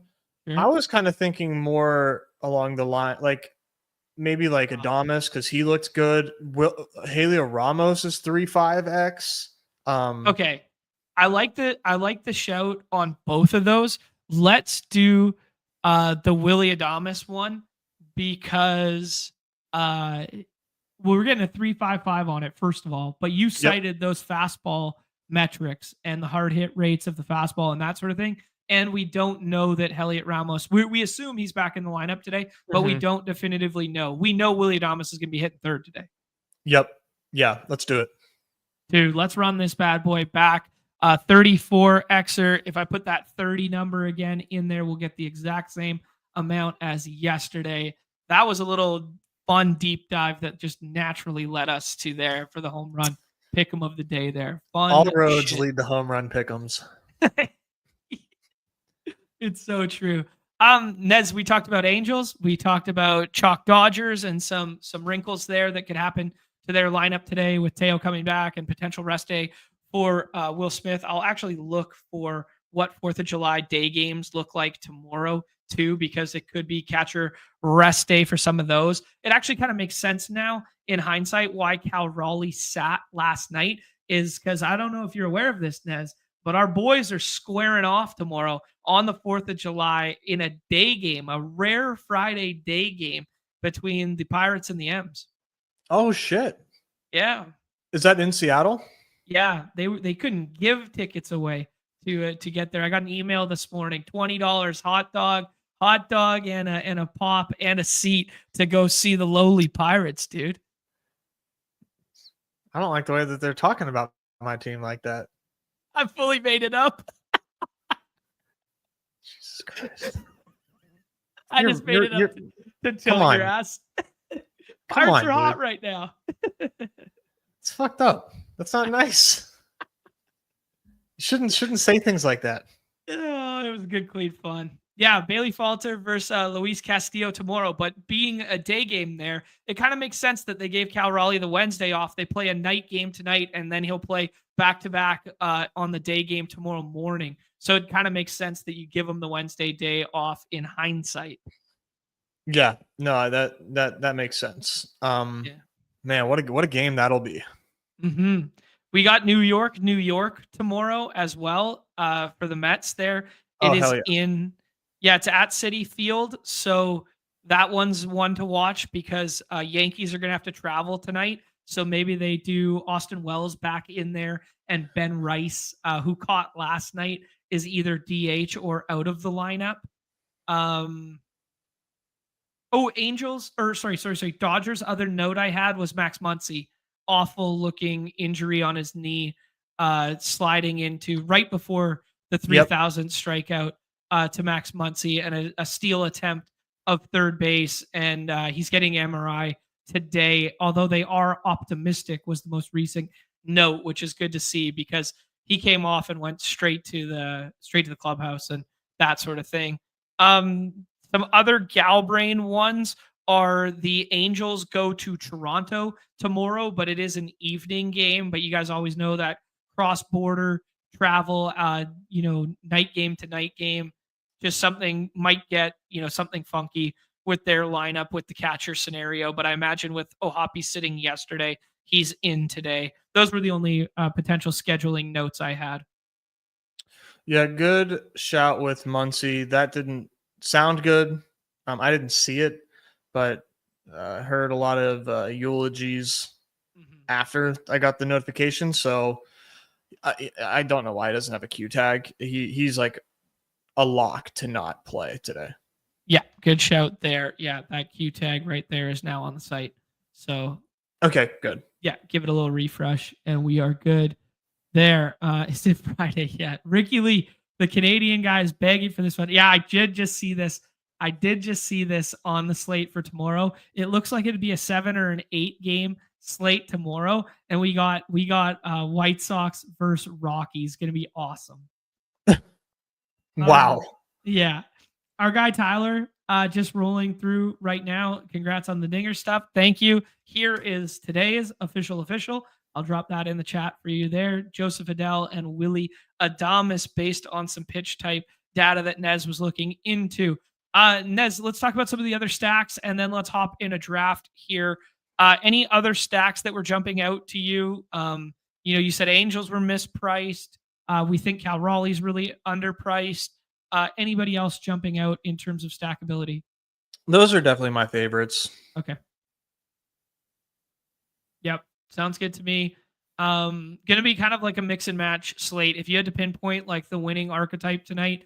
Sure. I was kind of thinking more along the line, like maybe like Adames because he looked good. Helio Ramos is 3.5x.
Okay, I like the shout on both of those. Let's do the Willy Adames one because we're getting a 3.55 on it first of all. But you cited those fastball metrics and the hard hit rates of the fastball and that sort of thing. And we don't know that Heliot Ramos, we assume he's back in the lineup today, but we don't definitively know. We know Willy Adames is going to be hitting third today.
Yep. Yeah, let's do it.
Dude, let's run this bad boy back. 34xer. If I put that 30 number again in there, we'll get the exact same amount as yesterday. That was a little fun deep dive that just naturally led us to there for the home run pick'em of the day there. Fun.
All roads lead to home run pick'ems.
It's so true. Nez, we talked about Angels. We talked about chalk Dodgers and some wrinkles there that could happen to their lineup today with Teo coming back and potential rest day for Will Smith. I'll actually look for what 4th of July day games look like tomorrow too, because it could be catcher rest day for some of those. It actually kind of makes sense now in hindsight why Cal Raleigh sat last night is because I don't know if you're aware of this, Nez, but our boys are squaring off tomorrow on the 4th of July in a day game, a rare Friday day game between the Pirates and the Ems.
Oh, shit.
Yeah.
Is that in Seattle?
Yeah. They couldn't give tickets away to get there. I got an email this morning, $20 hot dog and a pop and a seat to go see the lowly Pirates, dude.
I don't like the way that they're talking about my team like that.
I fully made it up.
Jesus Christ.
I just made it up to tilt your ass. Pirates are hot right now.
It's fucked up. That's not nice. You shouldn't say things like that.
Oh, it was good, clean fun. Yeah, Bailey Falter versus Luis Castillo tomorrow. But being a day game there, it kind of makes sense that they gave Cal Raleigh the Wednesday off. They play a night game tonight, and then he'll play back-to-back on the day game tomorrow morning. So it kind of makes sense that you give him the Wednesday day off in hindsight.
Yeah, no, that makes sense.
Yeah.
Man, what a game that'll be.
Mm-hmm. We got New York tomorrow as well for the Mets there. It is it's at Citi Field. So that one's one to watch because Yankees are going to have to travel tonight. So maybe they do Austin Wells back in there, and Ben Rice, who caught last night, is either DH or out of the lineup. Dodgers. Other note I had was Max Muncy. Awful looking injury on his knee, sliding into right before the 3,000th strikeout to Max Muncy, and a steal attempt of third base. And he's getting MRI today, although they are optimistic, was the most recent note, which is good to see because he came off and went straight to the clubhouse and that sort of thing. Some other Galbrain ones are the Angels go to Toronto tomorrow, but it is an evening game. But you guys always know that cross-border travel, night game to night game, just something might get, something funky with their lineup with the catcher scenario. But I imagine with Ohapi sitting yesterday, he's in today. Those were the only potential scheduling notes I had.
Yeah, good shout with Muncy. That didn't sound good. I didn't see it, but heard a lot of eulogies after I got the notification. So I don't know why he doesn't have a Q tag. He's like a lock to not play today.
Yeah, good shout there. Yeah, that Q tag right there is now on the site. So
okay, good.
Yeah, give it a little refresh, and we are good there. Is it Friday yet? Ricky Lee, the Canadian guy, is begging for this one. Yeah, I did just see this. On the slate for tomorrow. It looks like it'd be a 7 or an 8 game slate tomorrow, and we got White Sox versus Rockies. Going to be awesome.
Wow.
Yeah. Our guy Tyler just rolling through right now. Congrats on the dinger stuff. Thank you. Here is today's official. I'll drop that in the chat for you there. Joseph Adele and Willie Adamas, based on some pitch type data that Nez was looking into. Nez, let's talk about some of the other stacks, and then let's hop in a draft here. Any other stacks that were jumping out to you? You said Angels were mispriced. We think Cal Raleigh's really underpriced. Anybody else jumping out in terms of stackability?
Those are definitely my favorites.
Okay. Yep. Sounds good to me. Gonna be kind of like a mix and match slate. If you had to pinpoint like the winning archetype tonight,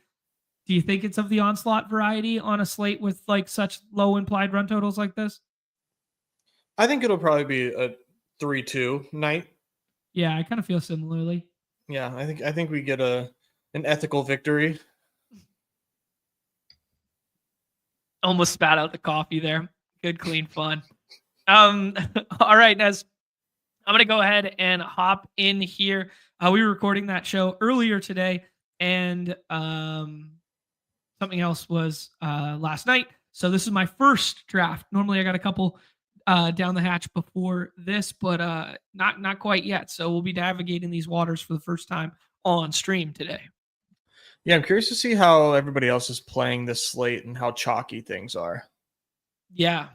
do you think it's of the onslaught variety on a slate with like such low implied run totals like this?
I think it'll probably be a 3-2 night.
Yeah, I kind of feel similarly.
Yeah, I think we get an ethical victory.
Almost spat out the coffee there. Good, clean fun. All right, Nez. I'm gonna go ahead and hop in here. We were recording that show earlier today, and something else was last night. So this is my first draft. Normally I got a couple down the hatch before this, but not quite yet. So we'll be navigating these waters for the first time on stream today.
Yeah, I'm curious to see how everybody else is playing this slate and how chalky things are.
Yeah.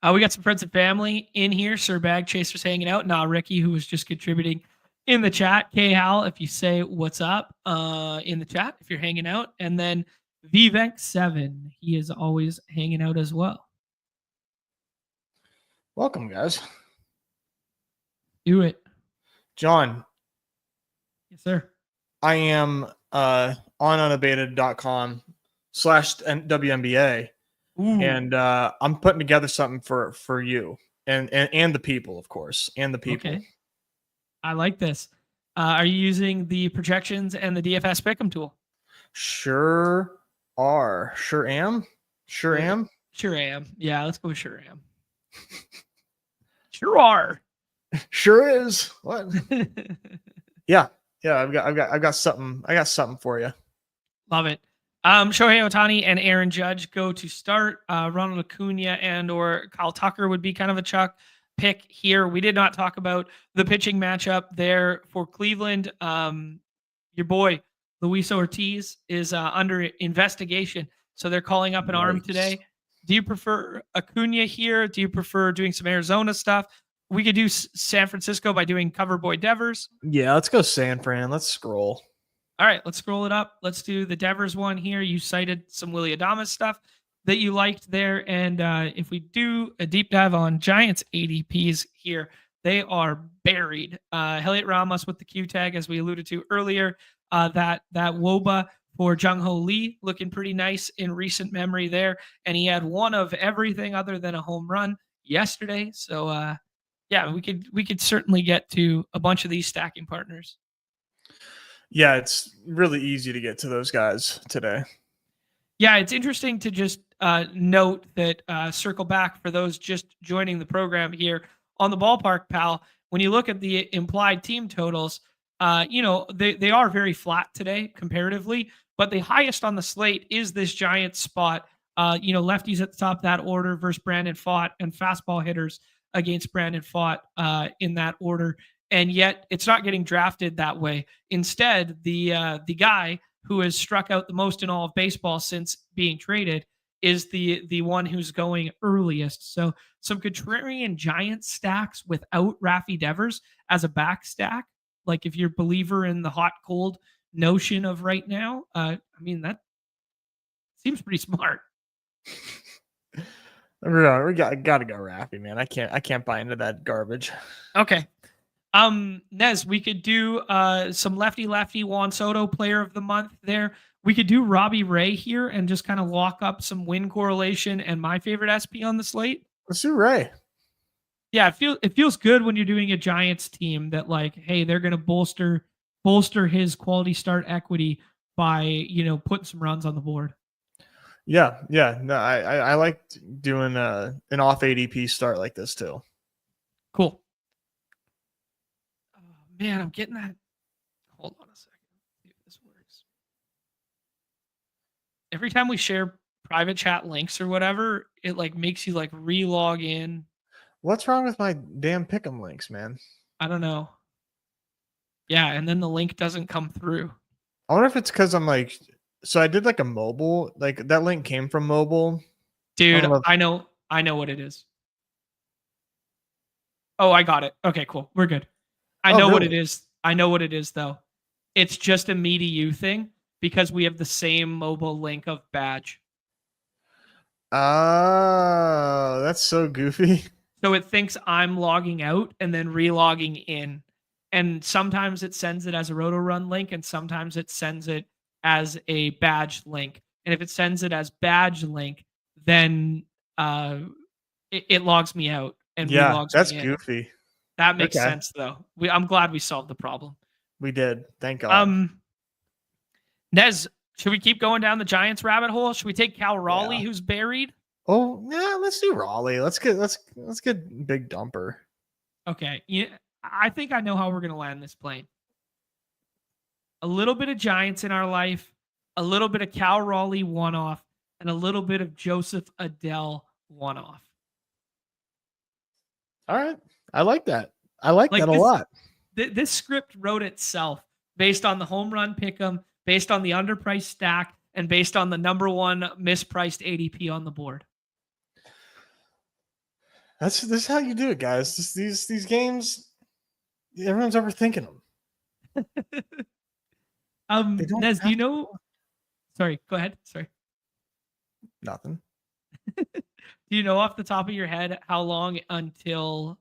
We got some friends and family in here. Sir Bag Chaser's hanging out. Ricky, who was just contributing in the chat. K-Hal, if you say what's up in the chat, if you're hanging out. And then Vivek7, he is always hanging out as well.
Welcome, guys.
Do it.
John.
Yes, sir.
I am on unabated.com/WNBA. And I'm putting together something for you and the people, of course, and the people.
Okay. I like this. Are you using the projections and the DFS Pick'em tool?
Sure are. Sure am. Sure am.
Sure am. Yeah, let's go with sure am. Sure are.
Sure is. What? Yeah. I've got something. I got something for you.
Love it. Shohei Ohtani and Aaron Judge go to start. Ronald Acuna and or Kyle Tucker would be kind of a chalk pick here. We did not talk about the pitching matchup there for Cleveland. Your boy Luis Ortiz is under investigation, so they're calling up an arm today. Do you prefer Acuna here? Do you prefer doing some Arizona stuff? We could do San Francisco by doing Cover Boy Devers.
Yeah, let's go San Fran. Let's scroll.
All right, let's scroll it up. Let's do the Devers one here. You cited some Willy Adames stuff that you liked there. And if we do a deep dive on Giants ADPs here, they are buried. Heliot Ramos with the Q tag, as we alluded to earlier. That Woba for Jung Ho Lee looking pretty nice in recent memory there. And he had one of everything other than a home run yesterday. So yeah, we could certainly get to a bunch of these stacking partners.
Yeah, it's really easy to get to those guys today.
Yeah, it's interesting to just note that circle back for those just joining the program here on the Ballpark Pal. When you look at the implied team totals, they are very flat today comparatively, but the highest on the slate is this Giants spot. Lefties at the top of that order versus Brandon Pfaadt, and fastball hitters against Brandon Pfaadt in that order. And yet it's not getting drafted that way. Instead, the guy who has struck out the most in all of baseball since being traded is the one who's going earliest. So some contrarian Giant stacks without Rafi Devers as a back stack. Like if you're a believer in the hot cold notion of right now, that seems pretty smart.
We got to go Rafi, man. I can't buy into that garbage.
Okay. Nez, we could do some lefty Juan Soto player of the month there. We could do Robbie Ray here and just kind of lock up some win correlation and my favorite SP on the slate.
Let's do Ray.
Yeah, it feels good when you're doing a Giants team that like, hey, they're gonna bolster his quality start equity by putting some runs on the board.
Yeah. No, I like doing an off ADP start like this too.
Cool. Man, I'm getting that. Hold on a second. See if this works. Every time we share private chat links or whatever, it like makes you like re-log in.
What's wrong with my damn Pick'em links, man?
I don't know. Yeah, and then the link doesn't come through.
I wonder if it's because I'm like, so I did like a mobile, like that link came from mobile.
Dude, I know what it is. Oh, I got it. Okay, cool. We're good. I know what it is. I know what it is, though. It's just a me to you thing because we have the same mobile link of badge.
Oh, that's so goofy.
So it thinks I'm logging out and then re-logging in. And sometimes it sends it as a RotoRun link, and sometimes it sends it as a badge link. And if it sends it as badge link, then it logs me out and re-logs
that's
me in.
goofy.
That makes sense, though. I'm glad we solved the problem.
We did. Thank God.
Nez, should we keep going down the Giants rabbit hole? Should we take Cal Raleigh, who's buried?
Oh, yeah, let's do Raleigh. Let's get Big Dumper.
Okay. Yeah, I think I know how we're going to land this plane. A little bit of Giants in our life, a little bit of Cal Raleigh one-off, and a little bit of Joseph Adele one-off.
All right. I like that. I like that a lot.
This script wrote itself based on the home run pick'em, based on the underpriced stack, and based on the number one mispriced ADP on the board.
This is how you do it, guys. These games, everyone's overthinking them.
Nez, do you know? Sorry, go ahead. Sorry.
Nothing.
Do you know off the top of your head how long until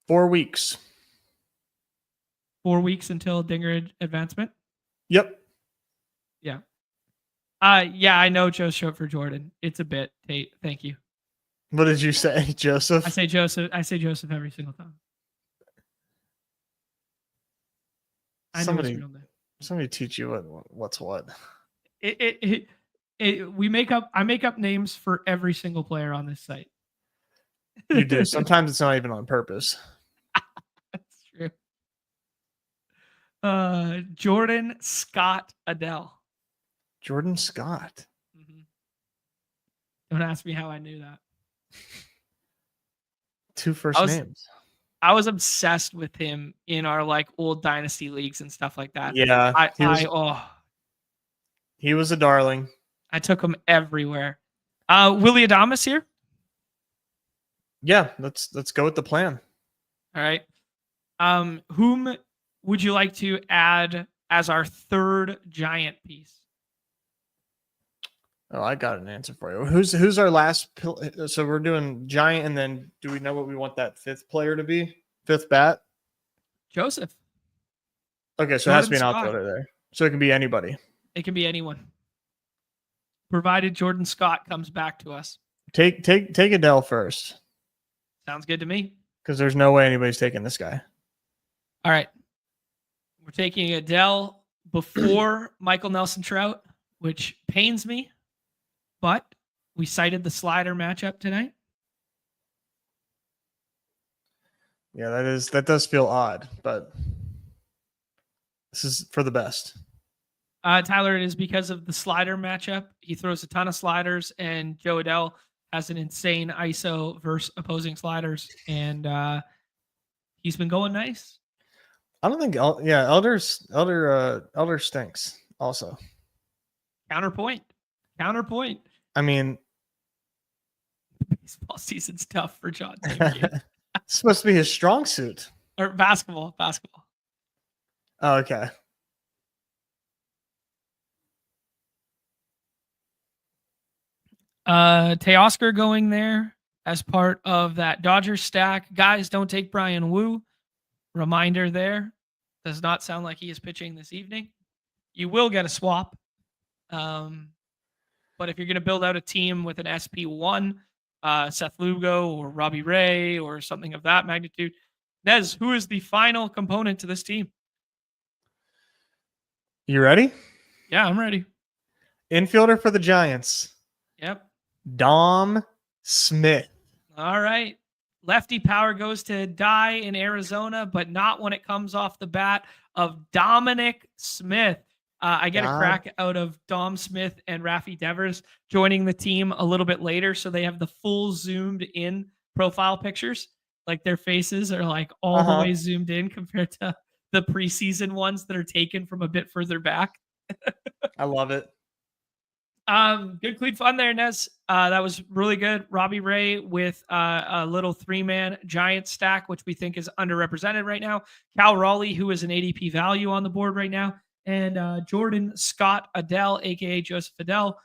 4 weeks?
4 weeks until Dinger advancement?
Yep.
Yeah. Yeah, I know Joe's short for Jordan. It's a bit, Tate. Thank you.
What did you say, Joseph?
I say Joseph. I say Joseph every single time. I know his real name.
Somebody teach you what's what.
We make up. I make up names for every single player on this site.
You do. Sometimes it's not even on purpose.
That's true. Jordan Scott Adele.
Jordan Scott.
Mm-hmm. Don't ask me how I knew that.
2 first names.
I was obsessed with him in our like old dynasty leagues and stuff like that.
Yeah,
he
was a darling.
I took him everywhere. Willie Adamas here.
Yeah, let's go with the plan.
All right. Whom would you like to add as our third giant piece?
Oh, I got an answer for you. Who's our last? So we're doing giant, and then do we know what we want that 5th player to be? 5th bat?
Joseph.
Okay, so Jordan it has to be an outfielder there. So it can be anybody.
It can be anyone, provided Jordan Scott comes back to us.
Take Adele first.
Sounds good to me.
Because there's no way anybody's taking this guy.
All right, we're taking Adele before Michael Nelson Trout, which pains me. But we cited the slider matchup tonight.
Yeah, that does feel odd, but this is for the best.
Tyler, it is because of the slider matchup. He throws a ton of sliders, and Joe Adele has an insane ISO versus opposing sliders, and he's been going nice.
I don't think, Elder stinks also.
Counterpoint.
I mean,
baseball season's tough for John.
It's supposed to be his strong suit.
Or basketball.
Oh, okay.
Teoscar going there as part of that Dodgers stack. Guys, don't take Brian Wu. Reminder there. Does not sound like he is pitching this evening. You will get a swap. But if you're going to build out a team with an SP1, Seth Lugo or Robbie Ray or something of that magnitude, Nez, who is the final component to this team?
You ready?
Yeah, I'm ready.
Infielder for the Giants.
Yep.
Dom Smith.
All right. Lefty power goes to die in Arizona, but not when it comes off the bat of Dominic Smith. I get a crack out of Dom Smith and Rafi Devers joining the team a little bit later. So they have the full zoomed in profile pictures. Like their faces are like all the way zoomed in compared to the preseason ones that are taken from a bit further back.
I love it.
Good clean fun there, Nez. That was really good. Robbie Ray with a little 3-man giant stack, which we think is underrepresented right now. Cal Raleigh, who is an ADP value on the board right now. And Jordan Scott Adele, aka Joseph Adele,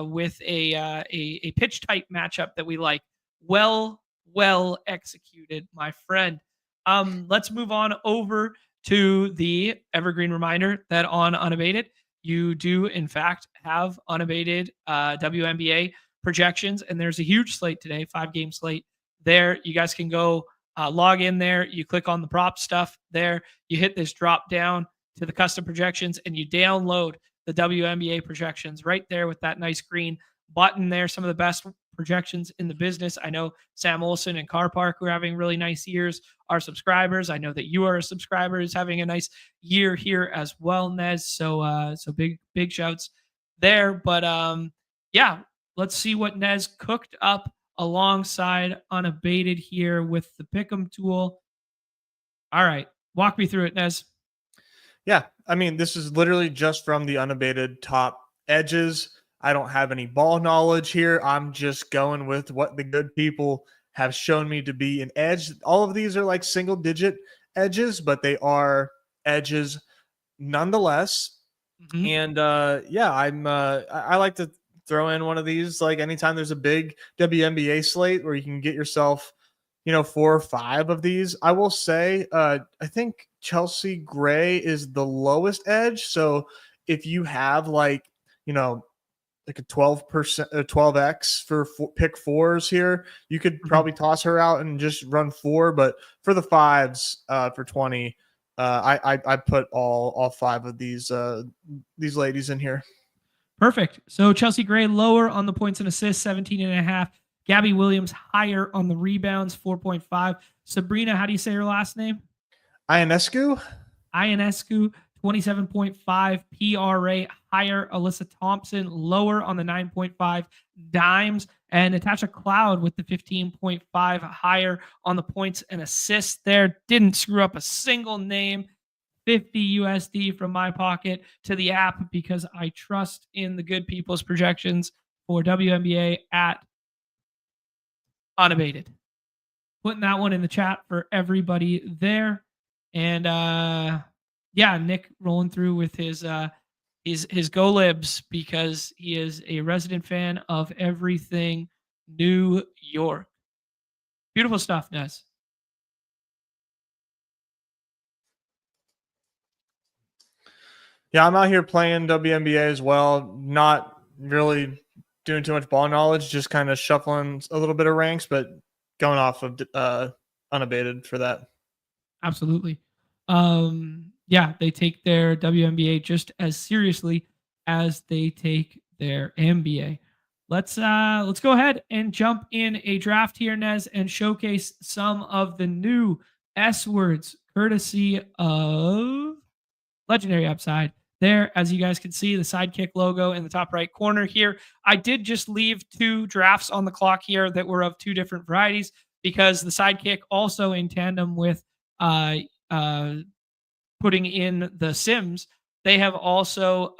with a pitch type matchup that we like. Well executed, my friend. Let's move on over to the evergreen reminder that on Unabated, you do in fact have unabated WNBA projections, and there's a huge slate today, 5-game slate. There, you guys can go log in there. You click on the prop stuff there. You hit this drop down to the custom projections, and you download the WNBA projections right there with that nice green button there. Some of the best projections in the business. I know Sam Olsen and Car Park, who are having really nice years, are subscribers. I know that you are a subscriber who's having a nice year here as well, Nez. So big shouts there. But yeah, let's see what Nez cooked up alongside Unabated here with the Pick'em tool. All right, walk me through it, Nez.
Yeah, I mean, this is literally just from the Unabated top edges. I don't have any ball knowledge here. I'm just going with what the good people have shown me to be an edge. All of these are like single-digit edges, but they are edges nonetheless. Mm-hmm. And yeah, I like to throw in one of these like anytime there's a big WNBA slate where you can get yourself, 4 or 5 of these. I will say, I think Chelsea Gray is the lowest edge. So if you have like, like a 12%, 12x for pick fours here. You could probably toss her out and just run 4, but for the 5s for 20, I put all 5 of these ladies in here.
Perfect. So Chelsea Gray lower on the points and assists, 17.5. Gabby Williams higher on the rebounds, 4.5. Sabrina, how do you say her last name?
Ionescu,
27.5 PRA higher. Alyssa Thompson lower on the 9.5 dimes, and Natasha Cloud with the 15.5 higher on the points and assists there. Didn't screw up a single name. 50 USD from my pocket to the app because I trust in the good people's projections for WNBA at Unabated. Putting that one in the chat for everybody there. And yeah, Nick rolling through with his Go Libs because he is a resident fan of everything New York. Beautiful stuff, Nez.
Yeah, I'm out here playing WNBA as well. Not really doing too much ball knowledge, just kind of shuffling a little bit of ranks, but going off of Unabated for that.
Absolutely. Yeah, they take their WNBA just as seriously as they take their NBA. Let's go ahead and jump in a draft here, Nez, and showcase some of the new S words courtesy of Legendary Upside. There, as you guys can see, the Sidekick logo in the top right corner here. I did just leave 2 drafts on the clock here that were of 2 different varieties because the Sidekick also in tandem with putting in the Sims, they have also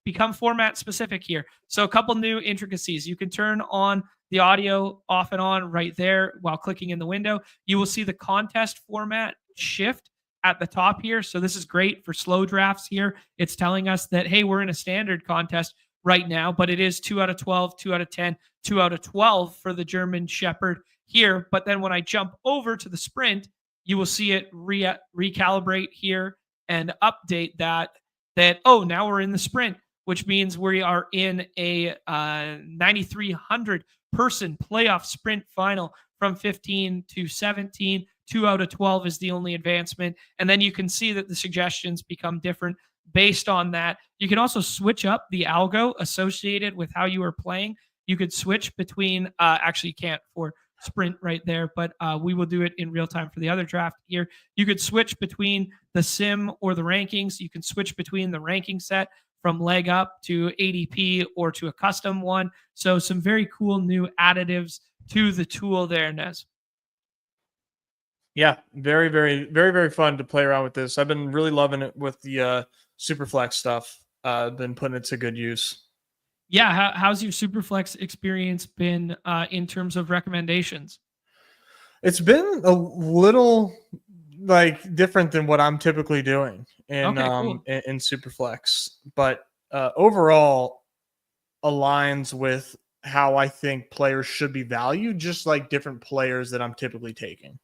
become format specific here. So a couple new intricacies. You can turn on the audio off and on right there while clicking in the window. You will see the contest format shift at the top here. So this is great for slow drafts here. It's telling us that, hey, we're in a standard contest right now, but it is 2 out of 12, 2 out of 10, 2 out of 12 for the German Shepherd here. But then when I jump over to the sprint, you will see it recalibrate here and update that, oh, now we're in the sprint, which means we are in a 9,300 person playoff sprint final from 15 to 17. 2 out of 12 is the only advancement. And then you can see that the suggestions become different based on that. You can also switch up the algo associated with how you are playing. You could switch between, actually you can't for sprint right there, but we will do it in real time for the other draft here. You could switch between the sim or the rankings. You can switch between the ranking set from leg up to ADP or to a custom one. So some very cool new additives to the tool there, Nez.
Yeah, very, very, very, very fun to play around with this. I've been really loving it with the Superflex stuff. Been putting it to good use.
Yeah, how's your Superflex experience been in terms of recommendations?
It's been a little like different than what I'm typically doing in
cool.
in Superflex, but overall aligns with how I think players should be valued, just like different players that I'm typically taking.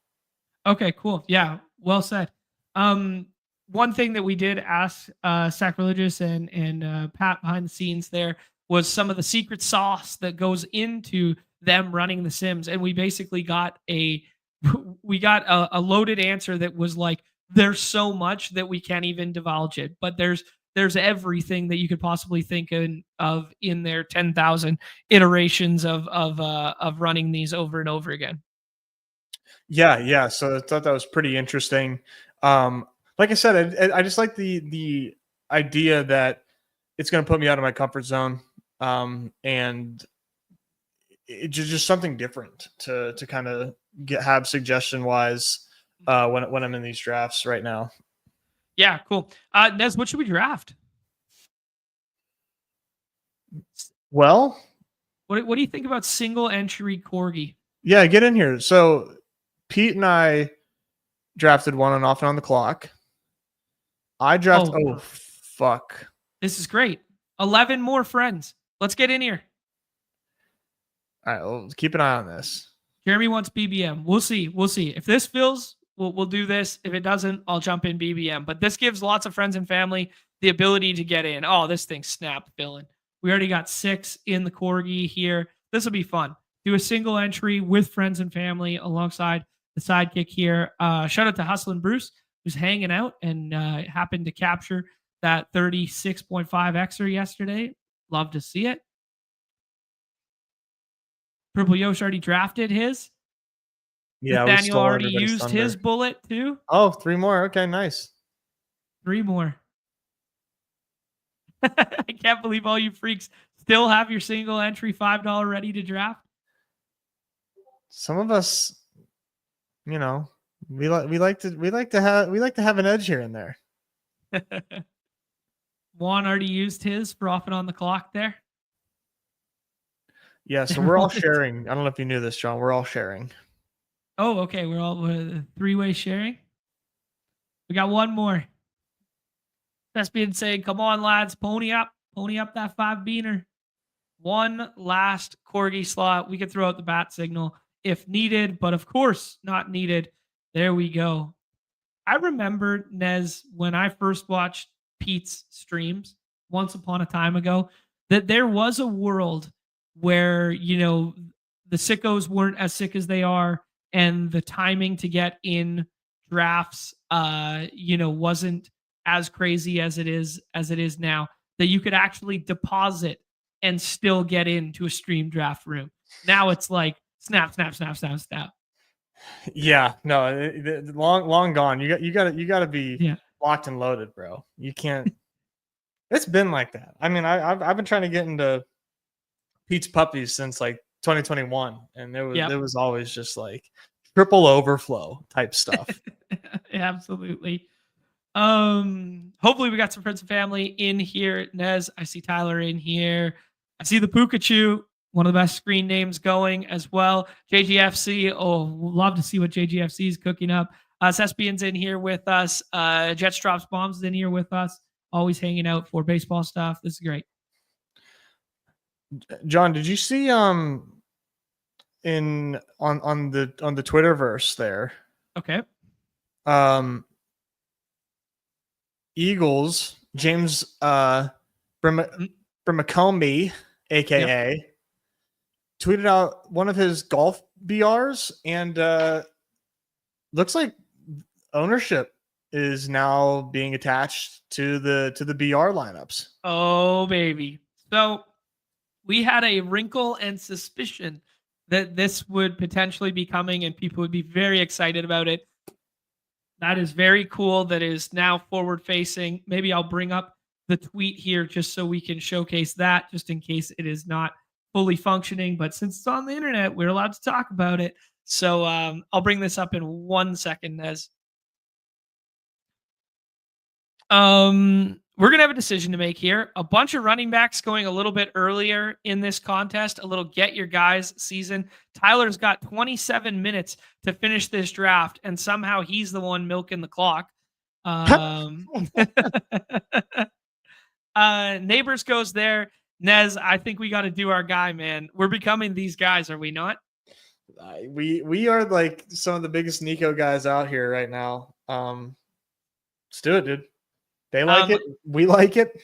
Okay, cool. Yeah, well said. One thing that we did ask Sacrilegious and Pat behind the scenes there was some of the secret sauce that goes into them running the Sims, and we basically got a loaded answer that was like, there's so much that we can't even divulge it, but there's everything that you could possibly think of in their 10,000 iterations of running these over and over again.
Yeah. So I thought that was pretty interesting. Like I said, I just like the idea that it's going to put me out of my comfort zone, and it's just something different to kind of have suggestion wise when I'm in these drafts right now.
Yeah, cool. Nez, what should we draft?
Well,
what do you think about single entry Corgi?
Yeah, get in here. So Pete and I drafted one and off and on the clock. I drafted. Oh, fuck.
This is great. 11 more friends. Let's get in here.
All right, well, keep an eye on this.
Jeremy wants BBM. We'll see. If this fills, we'll do this. If it doesn't, I'll jump in BBM. But this gives lots of friends and family the ability to get in. Oh, this thing's snap filling. We already got 6 in the Corgi here. This will be fun. Do a single entry with friends and family alongside the Sidekick here. Shout out to Hustlin' Bruce, who's hanging out and happened to capture that 36.5 Xer yesterday. Love to see it. Purple Yosh already drafted his.
Yeah,
Nathaniel already used his bullet too.
Oh, 3 more. Okay, nice.
3 more. I can't believe all you freaks still have your single entry $5 ready to draft.
Some of us, we like to have an edge here and there.
Juan already used his for off and on the clock there.
Yeah, so we're all sharing. I don't know if you knew this, John. We're all sharing.
Oh, okay. We're all 3-way sharing. We got one more. That's being saying, come on, lads, pony up that 5-beaner. One last Corgi slot. We could throw out the bat signal if needed, but of course not needed. There we go. I remember, Nez, when I first watched Pete's streams once upon a time ago, that there was a world where, the sickos weren't as sick as they are, and the timing to get in drafts, wasn't as crazy as it is now, that you could actually deposit and still get into a stream draft room. Now it's like snap.
Yeah, no, long gone. You got to be locked and loaded, bro. You can't. It's been like that. I mean, I've been trying to get into Pete's Puppies since like 2021, and it was always just like triple overflow type stuff.
Absolutely. Hopefully we got some friends and family in here. Nez, I see Tyler in here. I see the Pikachu, one of the best screen names going as well. JGFC, love to see what JGFC is cooking up. Cespian's in here with us. Jetstrops Bombs is in here with us. Always hanging out for baseball stuff. This is great.
John, did you see on the Twitterverse there?
Okay.
Eagles, James Brimacombe, aka, tweeted out one of his golf BRs, and looks like ownership is now being attached to the BR lineups.
Oh baby. So we had a wrinkle and suspicion that this would potentially be coming and people would be very excited about it. That is very cool. That is now forward facing. Maybe I'll bring up the tweet here just so we can showcase that, just in case it is not fully functioning. But since it's on the internet, we're allowed to talk about it. So I'll bring this up in 1 second, Nez. We're going to have a decision to make here. A bunch of running backs going a little bit earlier in this contest, a little get your guys season. Tyler's got 27 minutes to finish this draft, and somehow he's the one milking the clock. Neighbors goes there. Nez, I think we got to do our guy, man. We're becoming these guys, are we not?
We are like some of the biggest Nico guys out here right now. Let's do it, dude. They like it. We like it.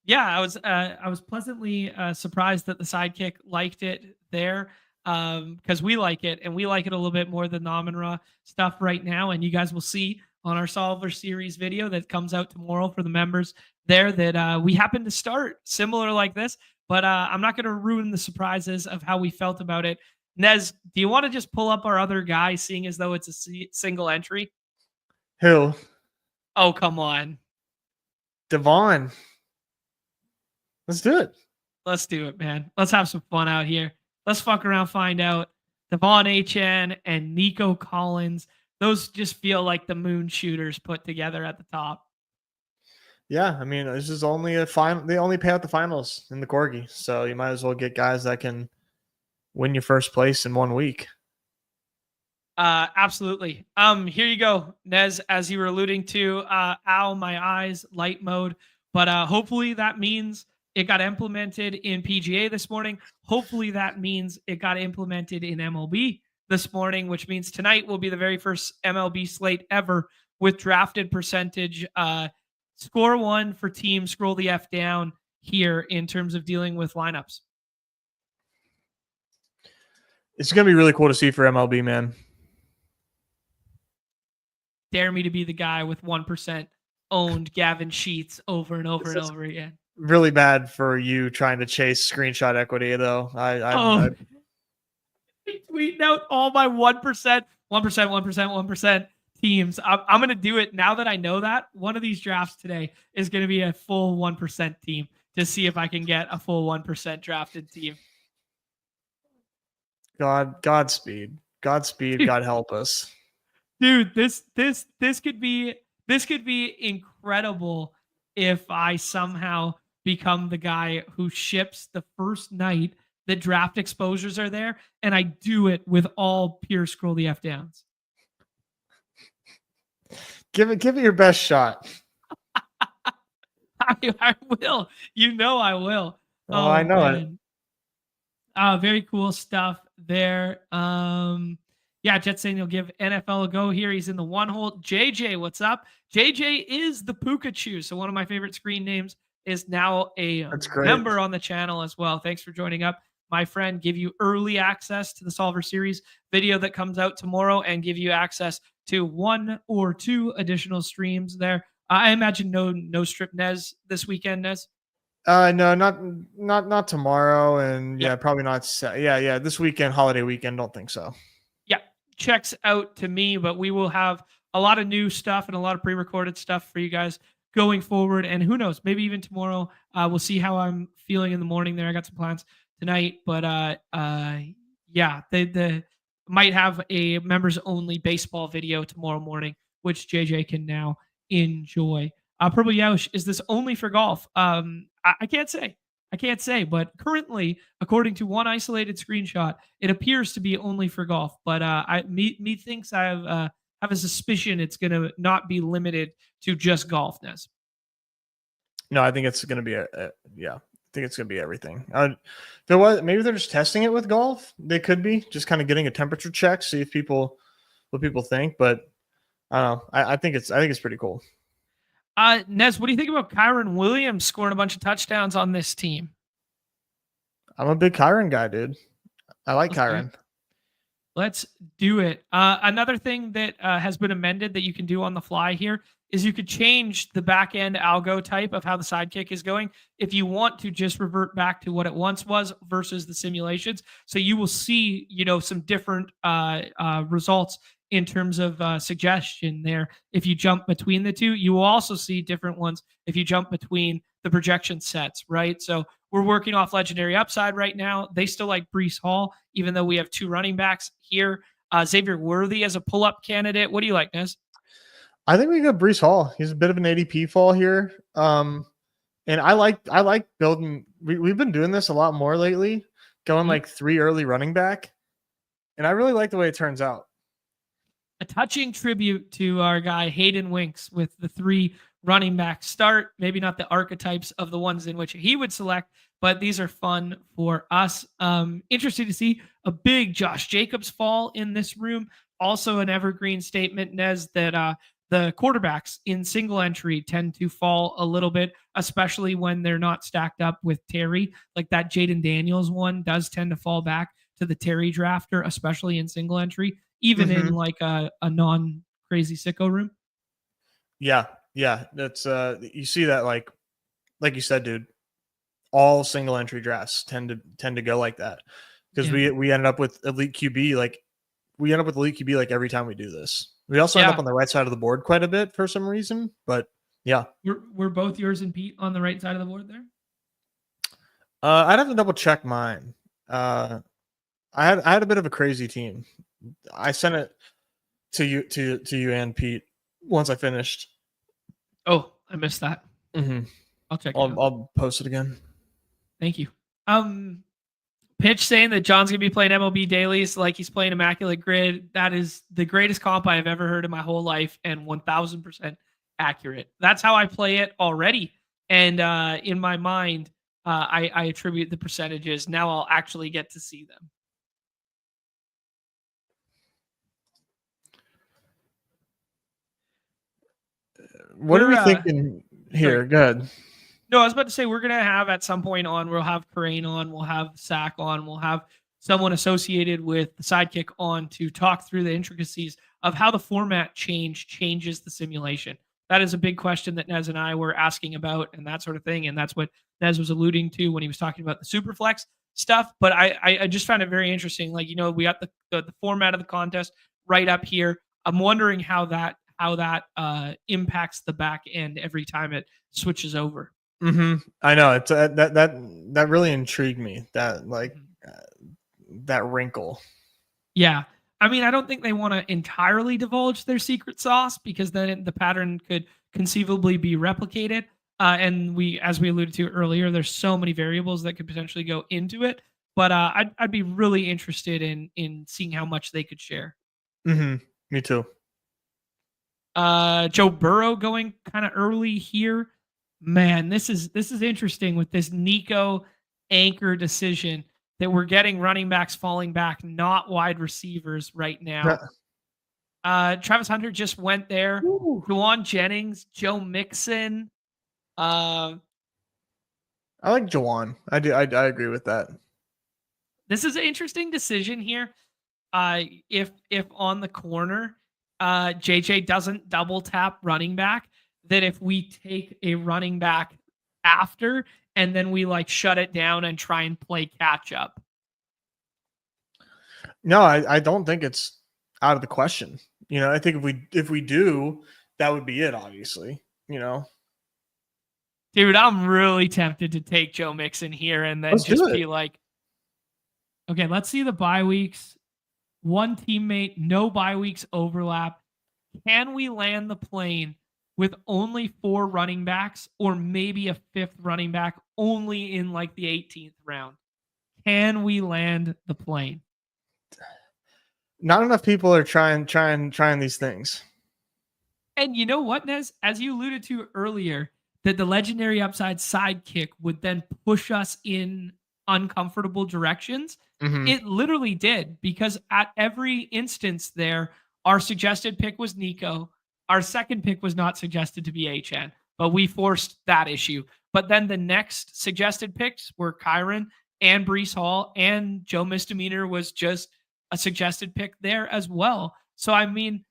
Yeah, I was pleasantly surprised that the Sidekick liked it there, because we like it, and we like it a little bit more than the Amun-Ra stuff right now. And you guys will see on our Solver Series video that comes out tomorrow for the members there that we happen to start similar like this. But I'm not going to ruin the surprises of how we felt about it. Nez, do you want to just pull up our other guy, seeing as though it's a single entry?
Who?
Oh, come on.
Devon. Let's do it.
Let's do it, man. Let's have some fun out here. Let's fuck around, find out. Devon HN and Nico Collins. Those just feel like the moon shooters put together at the top.
Yeah, I mean, this is only a final. They only pay out the finals in the Corgi. So you might as well get guys that can win your first place in 1 week.
Absolutely. Here you go, Nez, as you were alluding to, ow, my eyes, light mode. But hopefully that means it got implemented in PGA this morning. Hopefully that means it got implemented in MLB this morning, which means tonight will be the very first MLB slate ever with drafted percentage. Score one for team, scroll the F down, here in terms of dealing with lineups.
It's going to be really cool to see for MLB, man.
Dare me to be the guy with 1% owned Gavin Sheets over and over and over again.
Really bad for you trying to chase screenshot equity, though. I
tweeting out all my 1%, 1%, 1%, 1% teams. I'm going to do it now that I know that. One of these drafts today is going to be a full 1% team to see if I can get a full 1% drafted team.
Godspeed. God help us.
Dude, this could be incredible if I somehow become the guy who ships the first night the draft exposures are there, and I do it with all pure scroll the F downs.
Give it your best shot.
I will. You know I will.
Oh, I know man.
it. Very cool stuff there. Yeah, Jet saying he'll give NFL a go here. He's in the one hole. JJ, what's up? JJ is the Pikachu. So one of my favorite screen names is now a member on the channel as well. Thanks for joining up, my friend. Give you early access to the Solver Series video that comes out tomorrow and give you access to 1 or 2 additional streams there. I imagine no strip Nez this weekend, Nez.
No, not tomorrow, and yeah, probably not. Yeah, this weekend, holiday weekend. Don't think so.
Yeah, checks out to me, but we will have a lot of new stuff and a lot of pre-recorded stuff for you guys going forward. And who knows, maybe even tomorrow. We'll see how I'm feeling in the morning there. I got some plans tonight, but yeah, they might have a members only baseball video tomorrow morning, which JJ can now enjoy. Purple Yoush, is this only for golf? I can't say, but currently, according to one isolated screenshot, it appears to be only for golf. But me thinks I have a suspicion it's going to not be limited to just golf, Nez.
No, I think it's going to be I think it's going to be everything. Maybe they're just testing it with golf. They could be just kind of getting a temperature check, see if what people think. But I don't know. I think it's pretty cool.
Nez, what do you think about Kyron Williams scoring a bunch of touchdowns on this team?
I'm a big Kyron guy, dude. I like Kyron.
Let's do it. Another thing that has been amended that you can do on the fly here is you could change the back end algo type of how the Sidekick is going if you want to just revert back to what it once was versus the simulations. So you will see, some different results in terms of suggestion there. If you jump between the two, you will also see different ones if you jump between the projection sets, right? So we're working off legendary upside right now. They still like Breece Hall, even though we have 2 running backs here. Xavier Worthy as a pull-up candidate. What do you like, Nez?
I think we got Breece Hall. He's a bit of an ADP fall here. And I like building. We've been doing this a lot more lately, going like 3 early running back. And I really like the way it turns out.
A touching tribute to our guy Hayden Winks with the 3 running back start. Maybe not the archetypes of the ones in which he would select, but these are fun for us. Interesting to see a big Josh Jacobs fall in this room. Also an evergreen statement, Nez, that the quarterbacks in single entry tend to fall a little bit, especially when they're not stacked up with Terry. Like that Jaden Daniels one does tend to fall back to the Terry drafter, especially in single entry, even in like a non crazy sicko room.
Yeah. That's you see that like you said, dude. All single entry drafts tend to go like that because we ended up with elite QB like every time we do this. We also end up on the right side of the board quite a bit for some reason, but yeah.
We're both yours and Pete on the right side of the board there.
I'd have to double check mine. I had a bit of a crazy team. I sent it to you and Pete once I finished.
Oh, I missed that.
Mm-hmm.
I'll check.
I'll post it again.
Thank you. Pitch saying that John's gonna be playing MLB dailies like he's playing Immaculate Grid. That is the greatest comp I have ever heard in my whole life, and 1000% accurate. That's how I play it already. And in my mind, I attribute the percentages. Now I'll actually get to see them.
What are we thinking here? Good.
No, I was about to say we're gonna have at some point on. We'll have Karain on. We'll have Sack on. We'll have someone associated with the Sidekick on to talk through the intricacies of how the format changes the simulation. That is a big question that Nez and I were asking about, and that sort of thing. And that's what Nez was alluding to when he was talking about the Superflex stuff. But I just found it very interesting. Like, we got the format of the contest right up here. I'm wondering how that impacts the back end every time it switches over.
I know it's that really intrigued me. That that wrinkle.
Yeah. I mean, I don't think they want to entirely divulge their secret sauce because then the pattern could conceivably be replicated. And as we alluded to earlier, there's so many variables that could potentially go into it. But I'd be really interested in seeing how much they could share.
Me too.
Joe Burrow going kind of early here. Man, this is interesting with this Nico anchor decision that we're getting running backs falling back, not wide receivers right now. Travis Hunter just went there. Juwan Jennings, Joe Mixon.
I like Juwan. I do. I agree with that.
This is an interesting decision here. If on the corner, JJ doesn't double tap running back, that if we take a running back after and then we shut it down and try and play catch up.
No, I don't think it's out of the question. I think if we do, that would be it, obviously.
Dude, I'm really tempted to take Joe Mixon here and then just be like, okay, let's see the bye weeks. One teammate, no bye weeks overlap. Can we land the plane with only 4 running backs or maybe a 5th running back only in the 18th round? Can we land the plane?
Not enough people are trying these things.
And you know what, Nez? As you alluded to earlier, that the legendary upside Sidekick would then push us in uncomfortable directions. It literally did, because at every instance there, our suggested pick was Nico. Our second pick was not suggested to be HN, but we forced that issue. But then the next suggested picks were Kyron and Breece Hall, and Joe Misdemeanor was just a suggested pick there as well. So, I mean,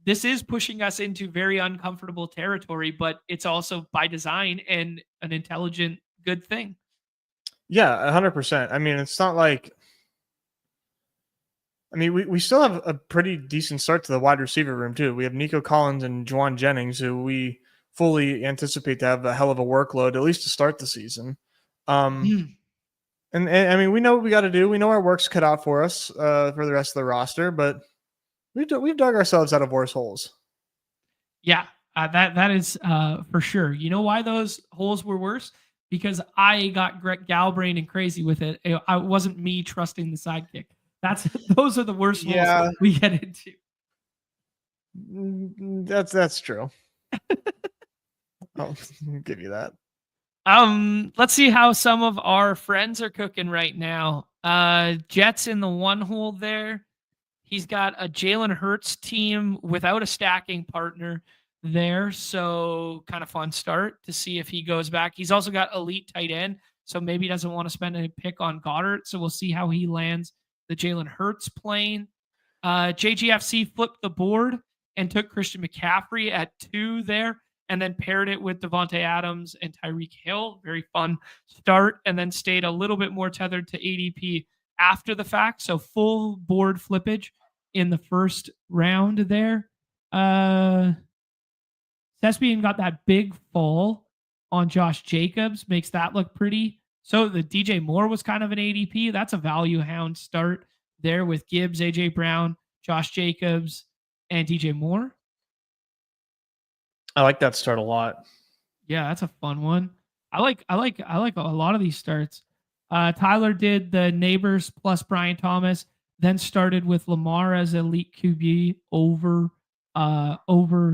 this is pushing us into very uncomfortable territory, but it's also by design and an intelligent, good thing.
Yeah, 100%. I mean, it's not like, we still have a pretty decent start to the wide receiver room too. We have Nico Collins and Juwan Jennings, who we fully anticipate to have a hell of a workload, at least to start the season. And I mean, we know what we got to do. We know our work's cut out for us for the rest of the roster, but we've dug ourselves out of worse holes.
Yeah, that is for sure. You know why those holes were worse? Because I got Galbrain and crazy with it. It wasn't me trusting the Sidekick. Those are the worst holes we get into.
That's true. I'll give you that.
Let's see how some of our friends are cooking right now. Jets in the one hole there. He's got a Jalen Hurts team without a stacking partner there. So kind of fun start to see if he goes back. He's also got elite tight end, so maybe he doesn't want to spend a pick on Goddard. So we'll see how he lands the Jalen Hurts plane. JGFC flipped the board and took Christian McCaffrey at 2 there, and then paired it with Devontae Adams and Tyreek Hill. Very fun start, and then stayed a little bit more tethered to ADP after the fact. So full board flippage in the first round there. Thespian got that big fall on Josh Jacobs, makes that look pretty. So the DJ Moore was kind of an ADP. That's a value hound start there with Gibbs, AJ Brown, Josh Jacobs, and DJ Moore.
I like that start a lot.
Yeah, that's a fun one. I like a lot of these starts. Tyler did the Neighbors plus Brian Thomas, then started with Lamar as elite QB over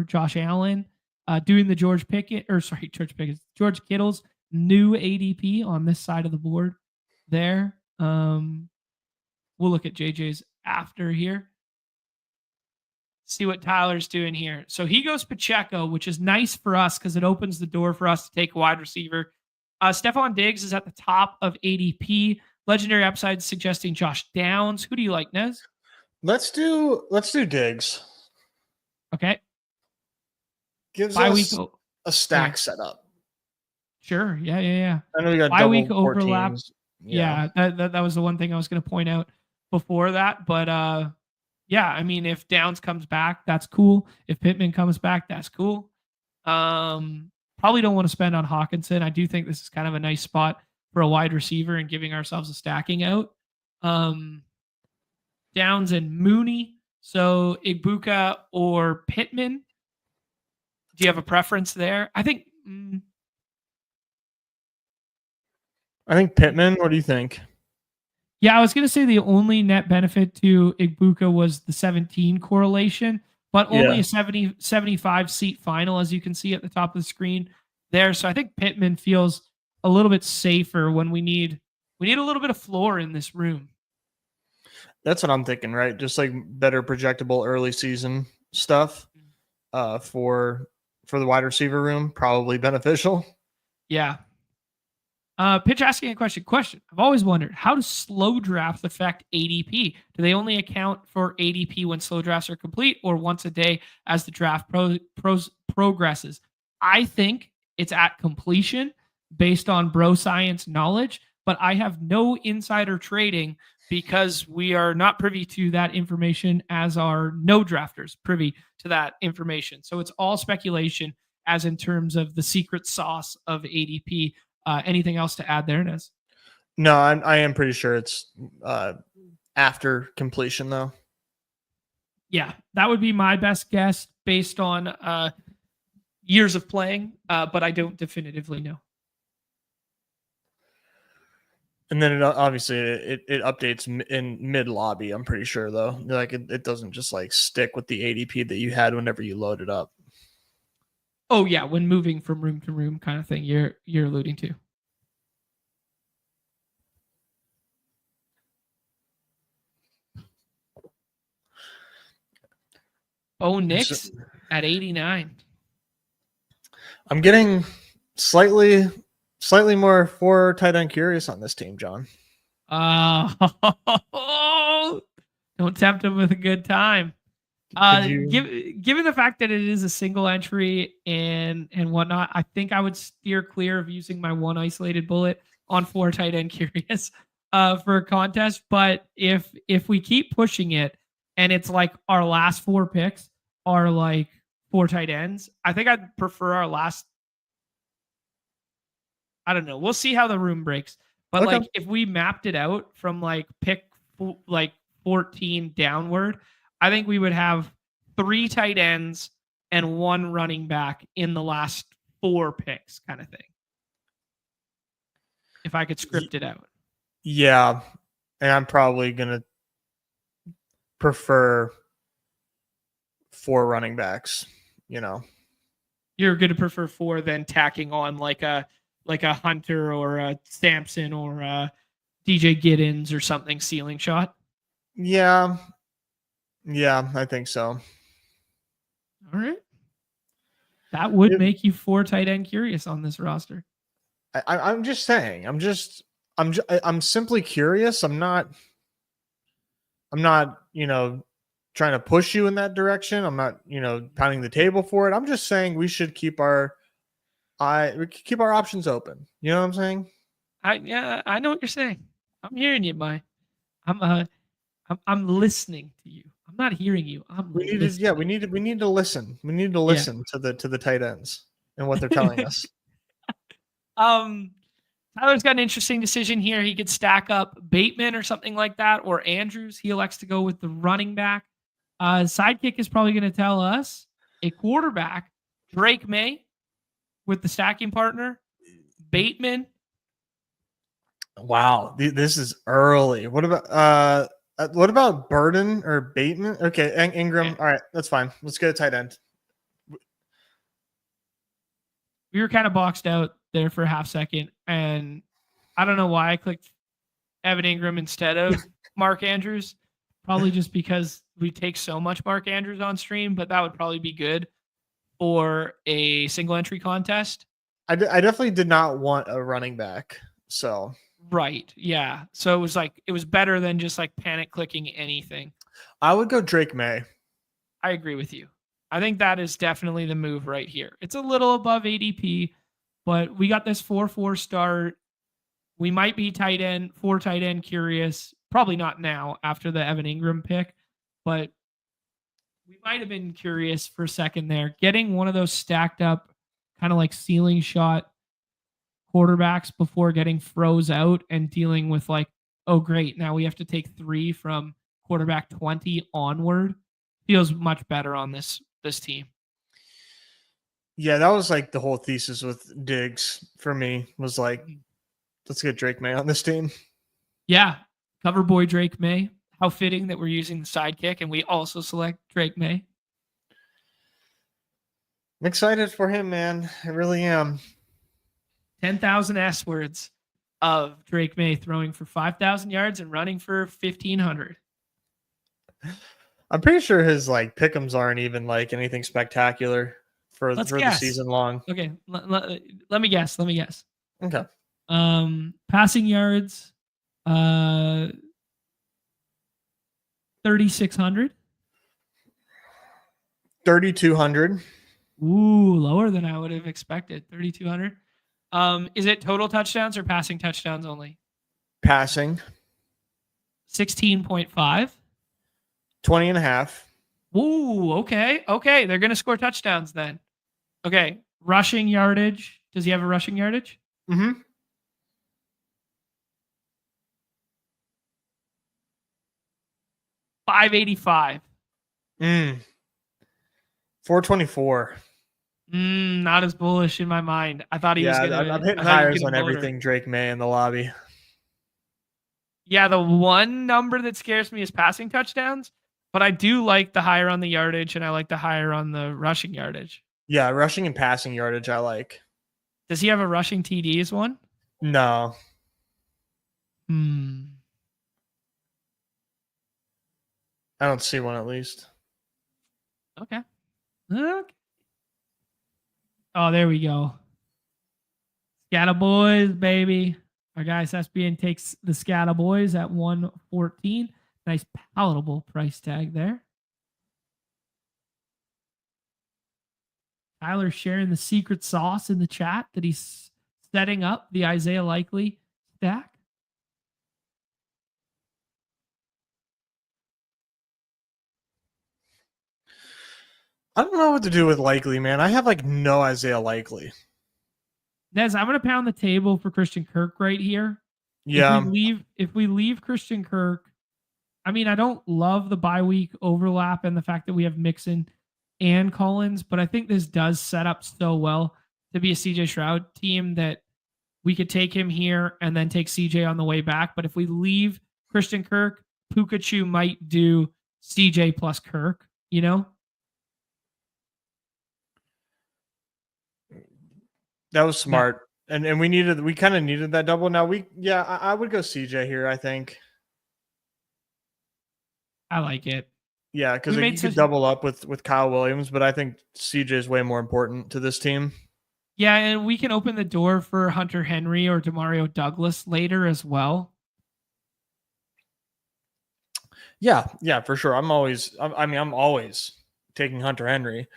Josh Allen. Doing the George Kittle's new ADP on this side of the board there. We'll look at JJ's after here. see what Tyler's doing here. So he goes Pacheco, which is nice for us because it opens the door for us to take a wide receiver. Stephon Diggs is at the top of ADP. Legendary upside suggesting Josh Downs. Who do you like, Nez?
Let's do Diggs.
Okay.
Gives
Bye
us
week.
a stack
Okay.
setup.
Sure. Yeah.
I know we got
Bye
double
week
four
overlap.
teams.
Yeah, that was the one thing I was going to point out before that. But yeah, I mean, if Downs comes back, that's cool. If Pittman comes back, that's cool. Probably don't want to spend on Hawkinson. I do think this is kind of a nice spot for a wide receiver and giving ourselves a stacking out. Downs and Mooney. So Ibuka or Pittman. Do you have a preference there? I think
Pittman. What do you think?
Yeah, I was going to say the only net benefit to Ibuka was the 17 correlation, but only a 75 seat final, as you can see at the top of the screen there. So I think Pittman feels a little bit safer when we need a little bit of floor in this room.
That's what I'm thinking, right? Just like better projectable early season stuff for the wide receiver room, probably beneficial.
Yeah. Pitch asking a question. I've always wondered, how does slow drafts affect ADP? Do they only account for ADP when slow drafts are complete or once a day as the draft progresses? I think it's at completion based on bro science knowledge, but I have no insider trading because we are not privy to that information as are no drafters privy to that information. So it's all speculation as in terms of the secret sauce of ADP. Anything else to add there, Nez?
No, I am pretty sure it's after completion, though.
Yeah, that would be my best guess based on years of playing, but I don't definitively know.
And then it obviously it updates in mid lobby. I'm pretty sure though, like it doesn't just like stick with the ADP that you had whenever you load it up.
Oh yeah, when moving from room to room, kind of thing. You're alluding to. Oh, Knicks at 89.
I'm getting slightly more for tight end curious on this team, John.
Don't tempt him with a good time. Given the fact that it is a single entry and whatnot, I think I would steer clear of using my one isolated bullet on 4 tight end curious for a contest. But if we keep pushing it and it's like our last 4 picks are like 4 tight ends, I think I'd prefer our last. I don't know. We'll see how the room breaks. But
Okay.
like if we mapped it out from like pick like 14 downward, I think we would have 3 tight ends and 1 running back in the last 4 picks kind of thing. If I could script it out.
Yeah. And I'm probably going to prefer 4 running backs, you know.
You're going to prefer 4 than tacking on like a Hunter or a Sampson or a DJ Giddens or something ceiling shot.
Yeah, I think so.
All right. That would make you 4 tight end curious on this roster.
I'm just saying. I'm simply curious. I'm not, trying to push you in that direction. I'm not, pounding the table for it. I'm just saying we should keep our options open. You know what I'm saying?
I know what you're saying. I'm hearing you, Mike. I'm listening to you. I'm not hearing you.
We need to listen. We need to listen to the tight ends and what they're telling us.
Tyler's got an interesting decision here. He could stack up Bateman or something like that, or Andrews. He elects to go with the running back. Sidekick is probably going to tell us a quarterback, Drake May, with the stacking partner, Bateman.
Wow, this is early. What about Burden or Bateman? Okay, Ingram.
Yeah.
All right, that's fine. Let's get a tight end.
We were kind of boxed out there for a half second, and I don't know why I clicked Evan Ingram instead of Mark Andrews. probably just because we take so much Mark Andrews on stream, but that would probably be good for a single entry contest.
I definitely did not want a running back. So
Right. Yeah. So it was better than just like panic clicking anything.
I would go Drake May.
I agree with you. I think that is definitely the move right here. It's a little above ADP, but we got this 4-4 start. We might be tight end curious. Probably not now after the Evan Ingram pick, but we might have been curious for a second there. Getting one of those stacked up kind of like ceiling shot quarterbacks before getting froze out and dealing with like, oh great, now we have to take 3 from quarterback 20 onward feels much better on this team.
Yeah, that was like the whole thesis with Diggs for me was like, let's get Drake May on this team.
Yeah, cover boy Drake May. How fitting that we're using the sidekick and we also select Drake May.
I'm excited for him, man. I really am.
10,000 S words of Drake May throwing for 5,000 yards and running for 1,500.
I'm pretty sure his like pick'ems aren't even like anything spectacular for the season long.
Okay, let me guess.
Okay.
Passing yards, 3,600.
3,200.
Ooh, lower than I would have expected. 3,200. Is it total touchdowns or passing touchdowns only?
Passing.
16.5.
20 and a half.
Ooh, okay. Okay, they're going to score touchdowns then. Okay, rushing yardage. Does he have a rushing yardage?
Mm-hmm.
585.
424.
Not as bullish in my mind. I thought he was going to.
I'm hitting hires on everything Drake May in the lobby.
Yeah, the one number that scares me is passing touchdowns, but I do like the higher on the yardage and I like the higher on the rushing yardage.
Yeah, rushing and passing yardage I like.
Does he have a rushing TD as one?
No. I don't see one at least.
Okay. Oh, there we go. Scata Boys, baby. Our guy SSBN takes the Scata Boys at 114. Nice palatable price tag there. Tyler sharing the secret sauce in the chat that he's setting up the Isaiah Likely stack.
I don't know what to do with Likely, man. I have like no Isaiah Likely.
Nez, I'm going to pound the table for Christian Kirk right here.
Yeah.
If we leave Christian Kirk, I mean, I don't love the bye week overlap and the fact that we have Mixon and Collins, but I think this does set up so well to be a CJ Stroud team that we could take him here and then take CJ on the way back. But if we leave Christian Kirk, Pikachu might do CJ plus Kirk, you know?
That was smart. Yeah. And we kind of needed that double. Now I would go CJ here, I think.
I like it.
Yeah, because you could double up with Kyle Williams, but I think CJ is way more important to this team.
Yeah, and we can open the door for Hunter Henry or Demario Douglas later as well.
Yeah, for sure. I'm always taking Hunter Henry.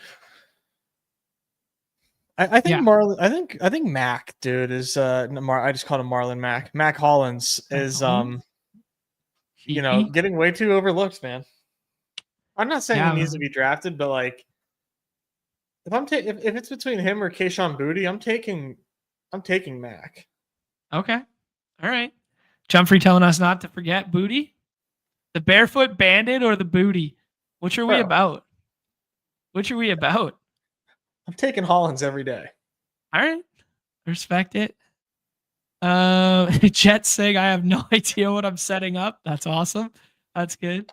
I think Marlon. I think Mac, dude, is I just called him Marlon Mac. Mac Hollins is getting way too overlooked, man. I'm not saying he needs to be drafted, but like if it's between him or Kayshon Boutte, I'm taking Mac.
Okay. All right. Jumfrey telling us not to forget Boutte. The barefoot bandit or the booty? Which are we about?
I'm taking Hollins every day.
All right. Respect it. Jet saying I have no idea what I'm setting up. That's awesome. That's good.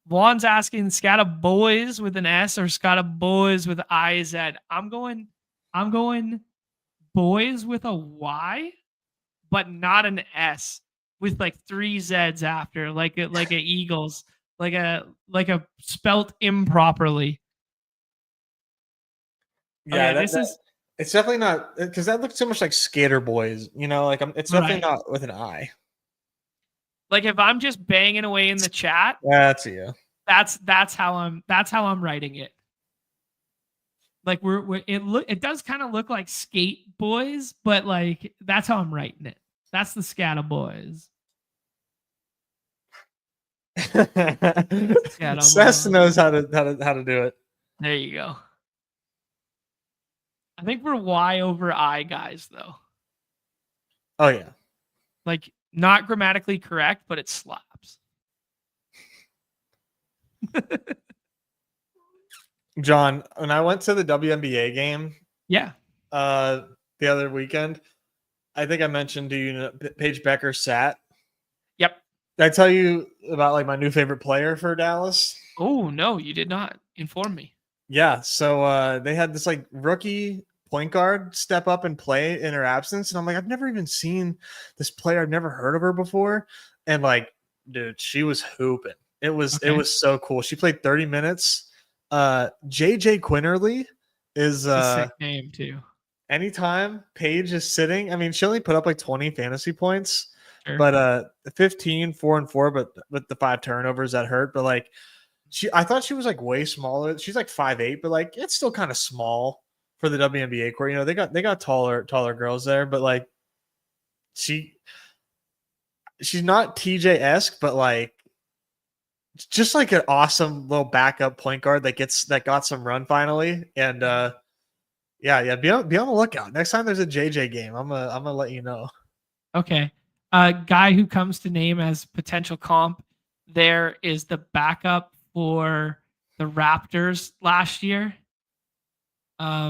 Juan's asking Scata Boys with an S or Scata Boys with IZ. I'm going Boys with a Y, but not an S with like 3 Z's after, like a Eagles. like a spelt improperly.
Yeah,
This is
it's definitely not, because that looks so much like Skater Boys. Like it's definitely
right.
not with an I.
Like if I'm just banging away in the chat,
That's you.
that's how I'm writing it. Like it does kind of look like Skate Boys, but like that's how I'm writing it. That's the Scata Boys.
Seth knows how to do it.
There you go. I think we're Y over I guys though.
Oh yeah.
Like not grammatically correct, but it slaps.
John, when I went to the WNBA game,
Yeah.
the other weekend, I think I mentioned to you Paige Becker sat.
Yep.
Did I tell you about like my new favorite player for Dallas?
Oh no, you did not inform me.
Yeah, so they had this like rookie point guard step up and play in her absence, and I'm like, I've never even seen this player. I've never heard of her before, and like, dude, she was hooping. It was so cool. She played 30 minutes. JJ Quinterly is
It's a sick name too.
anytime Paige is sitting. I mean, she only put up like 20 fantasy points,
Sure.
but 15, 4 and 4, but with the 5 turnovers that hurt. But like, I thought she was like way smaller. She's like 5'8", but like it's still kind of small for the WNBA court. They got taller girls there, but like she's not TJ-esque, but like just like an awesome little backup point guard that got some run finally. And yeah, be on the lookout. Next time there's a JJ game, I'm gonna let you know.
Okay. Guy who comes to name as potential comp there is the backup for the Raptors last year. Why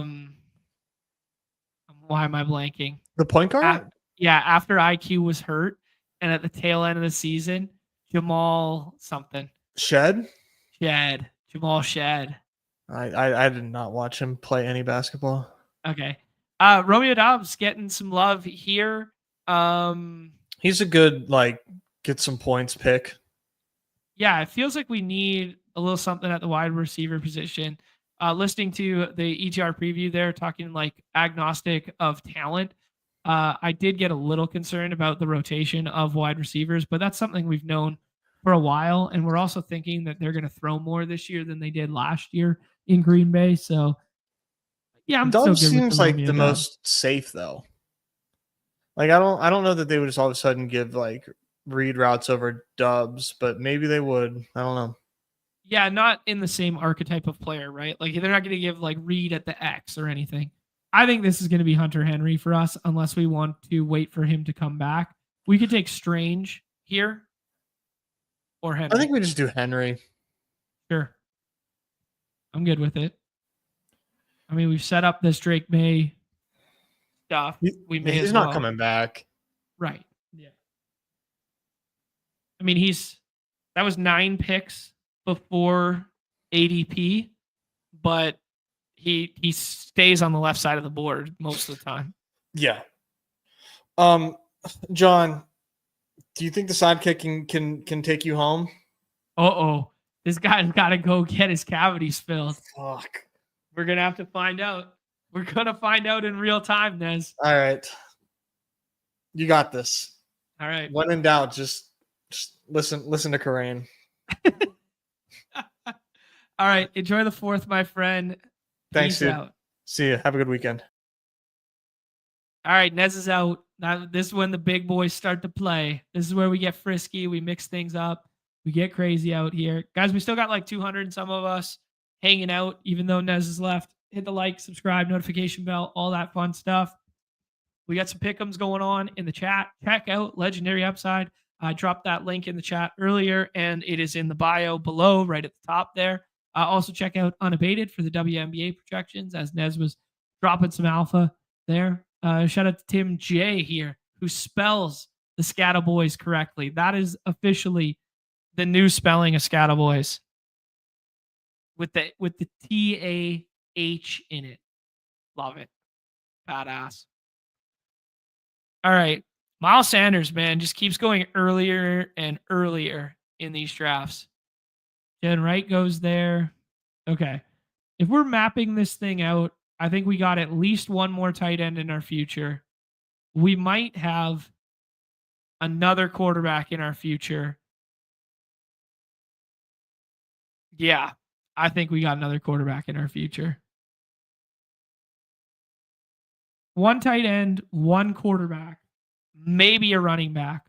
am I blanking?
The point guard?
After IQ was hurt and at the tail end of the season, Jamal something.
Jamal
Shed.
I did not watch him play any basketball.
Okay. Romeo Dobbs getting some love here.
He's a good get some points pick.
Yeah, it feels like we need a little something at the wide receiver position. Listening to the HR preview there, talking like agnostic of talent, I did get a little concerned about the rotation of wide receivers, but that's something we've known for a while. And we're also thinking that they're going to throw more this year than they did last year in Green Bay. So, yeah, I'm
Dobbs
still good
seems
with
like the
Dobbs.
most safe though. Like I don't know that they would just all of a sudden give like read routes over Dobbs, but maybe they would. I don't know.
Yeah, not in the same archetype of player, right? Like they're not going to give like read at the X or anything. I think this is going to be Hunter Henry for us unless we want to wait for him to come back. We could take Strange here or Henry.
I think we just do Henry.
Sure. I'm good with it. I mean, we've set up this Drake May stuff.
He's not coming back.
Right. Yeah. I mean, that was 9 picks before ADP, but he stays on the left side of the board most of the time.
Yeah. John, do you think the sidekick can take you home?
This guy's got to go get his cavities filled.
Fuck.
We're gonna have to find out. We're gonna find out in real time, Nez.
All right. You got this.
All right.
When in doubt, just listen to Corain.
All right. Enjoy the 4th, my friend.
Thanks,
Peace
dude.
out.
See you. Have a good weekend.
All right, Nez is out. Now, this is when the big boys start to play. This is where we get frisky. We mix things up. We get crazy out here. Guys, we still got like 200 and some of us hanging out, even though Nez is left. Hit the like, subscribe, notification bell, all that fun stuff. We got some pick'ems going on in the chat. Check out Legendary Upside. I dropped that link in the chat earlier, and it is in the bio below, right at the top there. Also, check out Unabated for the WNBA projections, as Nez was dropping some alpha there. Shout out to Tim J here, who spells the Scata Boys correctly. That is officially the new spelling of Scata Boys, with the TAH in it. Love it. Badass. All right. Miles Sanders, man, just keeps going earlier and earlier in these drafts. Jen Wright goes there. Okay. If we're mapping this thing out, I think we got at least one more tight end in our future. We might have another quarterback in our future. Yeah, I think we got another quarterback in our future. One tight end, one quarterback, maybe a running back.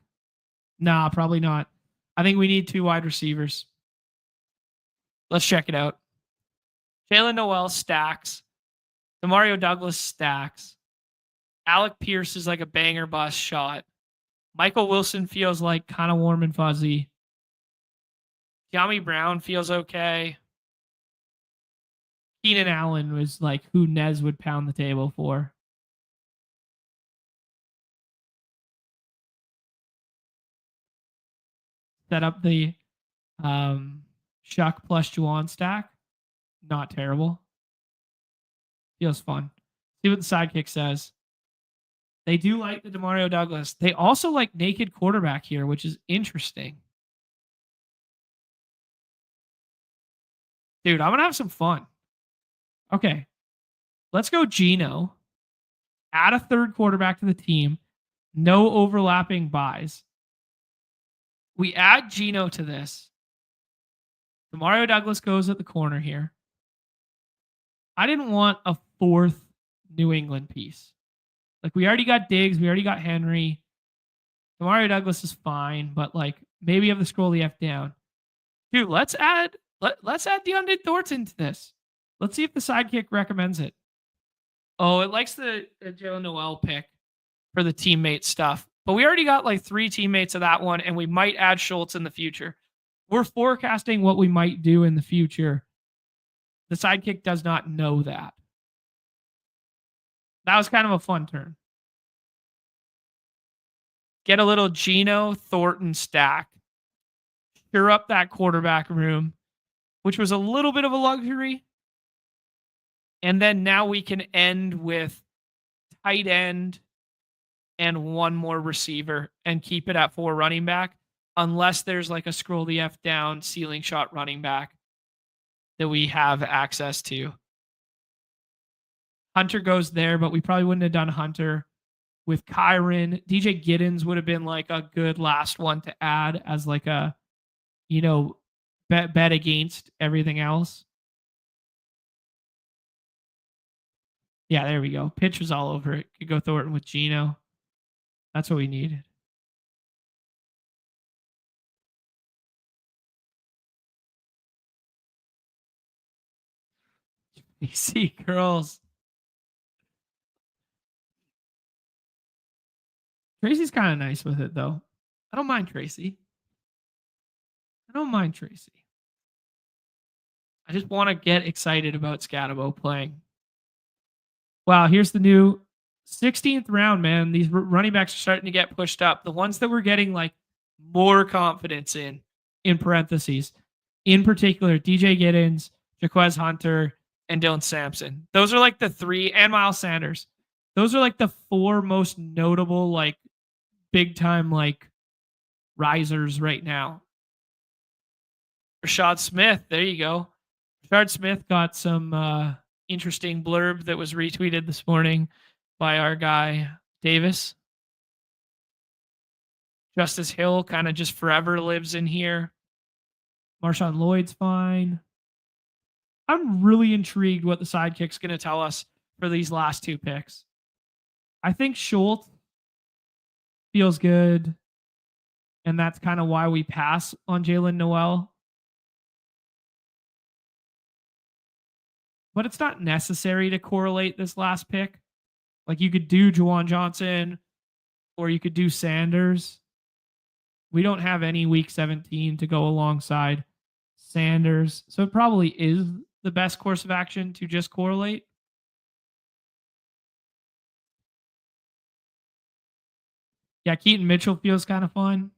Nah, probably not. I think we need 2 wide receivers. Let's check it out. Jalen Noel stacks. Demario Douglas stacks. Alec Pierce is like a banger bust shot. Michael Wilson feels like kind of warm and fuzzy. Yami Brown feels okay. Keenan Allen was like who Nez would pound the table for. Set up the Shuck plus Juwan stack. Not terrible. Feels fun. See what the sidekick says. They do like the Demario Douglas. They also like naked quarterback here, which is interesting. Dude, I'm going to have some fun. Okay. Let's go Geno. Add a third quarterback to the team. No overlapping buys. We add Geno to this. Demario Douglas goes at the corner here. I didn't want a 4th New England piece. Like we already got Diggs, we already got Henry. Demario Douglas is fine, but like maybe have the scroll the F down. Dude, let's add DeAndre Thornton to this. Let's see if the sidekick recommends it. Oh, it likes the Jalen Noel pick for the teammate stuff. But we already got like 3 teammates of that one, and we might add Schultz in the future. We're forecasting what we might do in the future. The sidekick does not know that. That was kind of a fun turn. Get a little Geno Thornton stack. Sure up that quarterback room, which was a little bit of a luxury. And then now we can end with tight end and one more receiver and keep it at 4 running back, unless there's like a scroll the F down ceiling shot running back that we have access to. Hunter goes there, but we probably wouldn't have done Hunter with Kyron. DJ Giddens would have been like a good last one to add as like a, bet against everything else. Yeah, there we go. Pitch was all over it. Could go Thornton with Geno. That's what we needed. BC girls. Tracy's kind of nice with it, though. I don't mind Tracy. I just want to get excited about Scatabo playing. Wow, here's the new 16th round, man. These running backs are starting to get pushed up. The ones that we're getting like more confidence in parentheses, in particular, DJ Giddens, Jaquez Hunter, and Dylan Sampson. Those are like the 3, and Miles Sanders. Those are like the 4 most notable, like big time, like risers right now. Rashad Smith, there you go. Rashad Smith got some interesting blurb that was retweeted this morning by our guy Davis. Justice Hill kind of just forever lives in here. Marshawn Lloyd's fine. I'm really intrigued what the sidekick's going to tell us for these last 2 picks. I think Schultz feels good, and that's kind of why we pass on Jalen Noel. But it's not necessary to correlate this last pick. Like you could do Juwan Johnson or you could do Sanders. We don't have any week 17 to go alongside Sanders. So it probably is the best course of action to just correlate. Yeah, Keaton Mitchell feels kind of fun.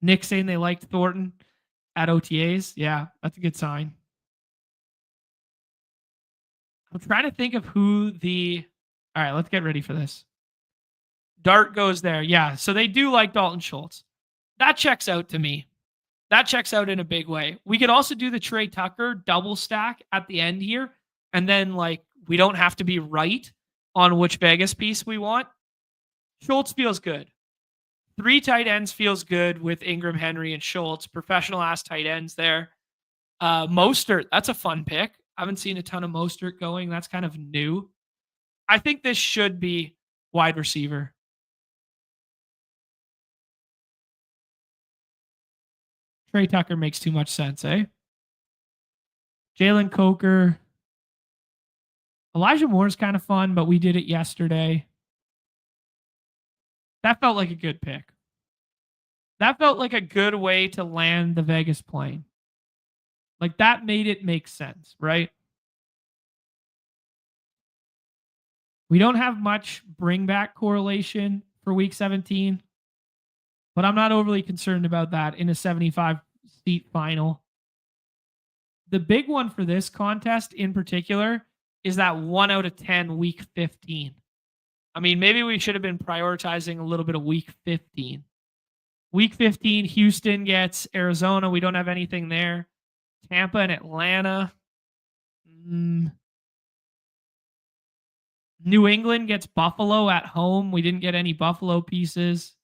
Nick saying they liked Thornton at OTAs. Yeah, that's a good sign. I'm trying to think of who the... All right, let's get ready for this. Dart goes there. Yeah, so they do like Dalton Schultz. That checks out to me. That checks out in a big way. We could also do the Trey Tucker double stack at the end here. And then, like, we don't have to be right on which Vegas piece we want. Schultz feels good. 3 tight ends feels good with Ingram, Henry, and Schultz. Professional ass tight ends there. Mostert, that's a fun pick. I haven't seen a ton of Mostert going. That's kind of new. I think this should be wide receiver. Trey Tucker makes too much sense, eh? Jalen Coker. Elijah Moore's kind of fun, but we did it yesterday. That felt like a good pick. That felt like a good way to land the Vegas plane. Like, that made it make sense, right? We don't have much bring back correlation for week 17, but I'm not overly concerned about that in a 75 seat final. The big one for this contest in particular is that 1 out of 10 week 15. I mean, maybe we should have been prioritizing a little bit of week 15. Week 15, Houston gets Arizona. We don't have anything there. Tampa and Atlanta. New England gets Buffalo at home. We didn't get any Buffalo pieces.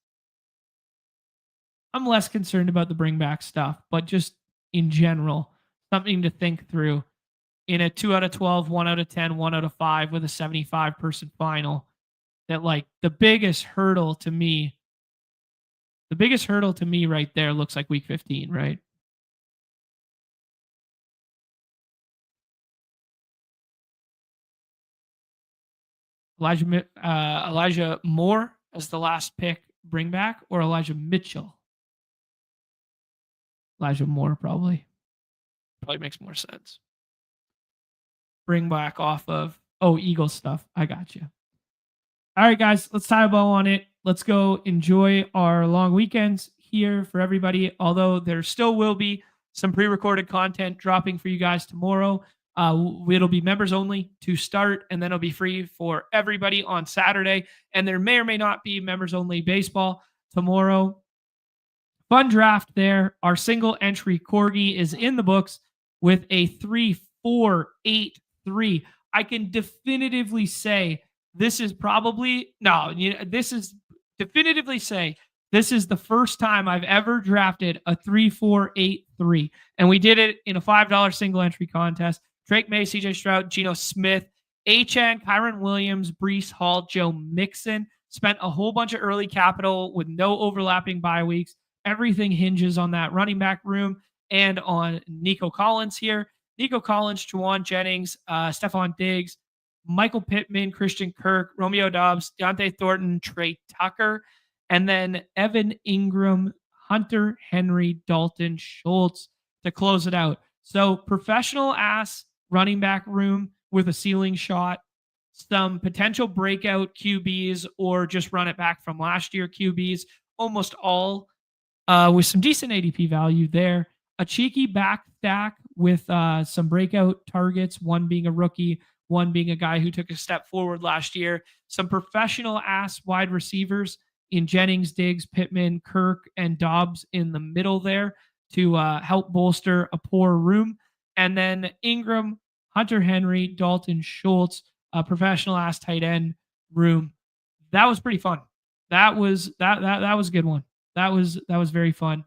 I'm less concerned about the bring back stuff, but just in general, something to think through in a 2 out of 12, 1 out of 10, 1 out of 5 with a 75 person final. That, like, the biggest hurdle to me right there looks like week 15, right? Elijah Moore as the last pick, bring back, or Elijah Mitchell? Elijah Moore probably makes more sense. Bring back off of Eagles stuff. I got you. All right, guys, let's tie a bow on it. Let's go enjoy our long weekends here for everybody. Although there still will be some pre-recorded content dropping for you guys tomorrow. It'll be members only to start, and then it'll be free for everybody on Saturday. And there may or may not be members only baseball tomorrow. Fun draft there. Our single entry Corgi is in the books with a 3-4-8-3. I can definitively say this is the first time I've ever drafted a 3-4-8-3. And we did it in a $5 single entry contest. Drake May, CJ Stroud, Geno Smith, Achane, Kyron Williams, Breece Hall, Joe Mixon. Spent a whole bunch of early capital with no overlapping bye weeks. Everything hinges on that running back room and on Nico Collins here. Nico Collins, Juwan Jennings, Stephon Diggs, Michael Pittman, Christian Kirk, Romeo Doubs, Deontay Thornton, Trey Tucker, and then Evan Ingram, Hunter Henry, Dalton Schultz to close it out. So professional ass running back room with a ceiling shot, some potential breakout QBs or just run it back from last year QBs, almost all with some decent ADP value there. A cheeky back stack with some breakout targets, one being a rookie, one being a guy who took a step forward last year. Some professional ass wide receivers in Jennings, Diggs, Pittman, Kirk, and Dobbs in the middle there to help bolster a poor room. And then Ingram, Hunter Henry, Dalton Schultz, a professional ass tight end room. That was pretty fun. That was a good one. That was very fun.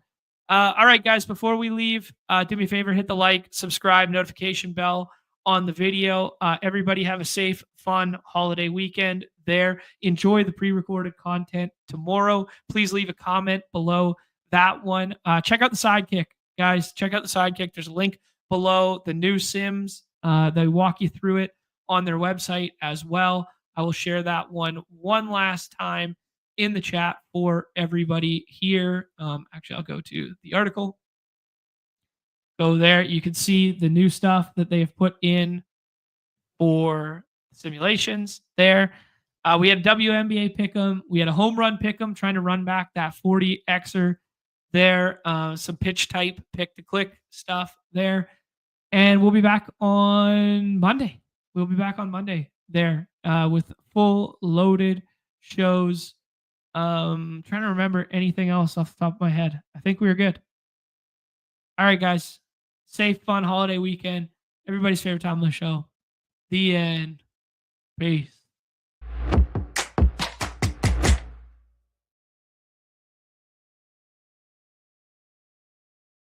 All right, guys, before we leave, do me a favor, hit the like, subscribe, notification bell on the video. Everybody have a safe, fun holiday weekend there. Enjoy the pre-recorded content tomorrow. Please leave a comment below that one. Check out the Sidekick, guys. Check out the Sidekick. There's a link below the new Sims. They walk you through it on their website as well. I will share that one last time in the chat for everybody here. Actually, I'll go to the article. Go there. You can see the new stuff that they have put in for simulations there. We had WNBA pick'em. We had a home run pick'em trying to run back that 40xer there. Some pitch type pick to click stuff there. And we'll be back on Monday. We'll be back on Monday there with full loaded shows. Trying to remember anything else off the top of my head. I think we were good. All right, guys. Safe, fun holiday weekend. Everybody's favorite time of the show. The end. Peace.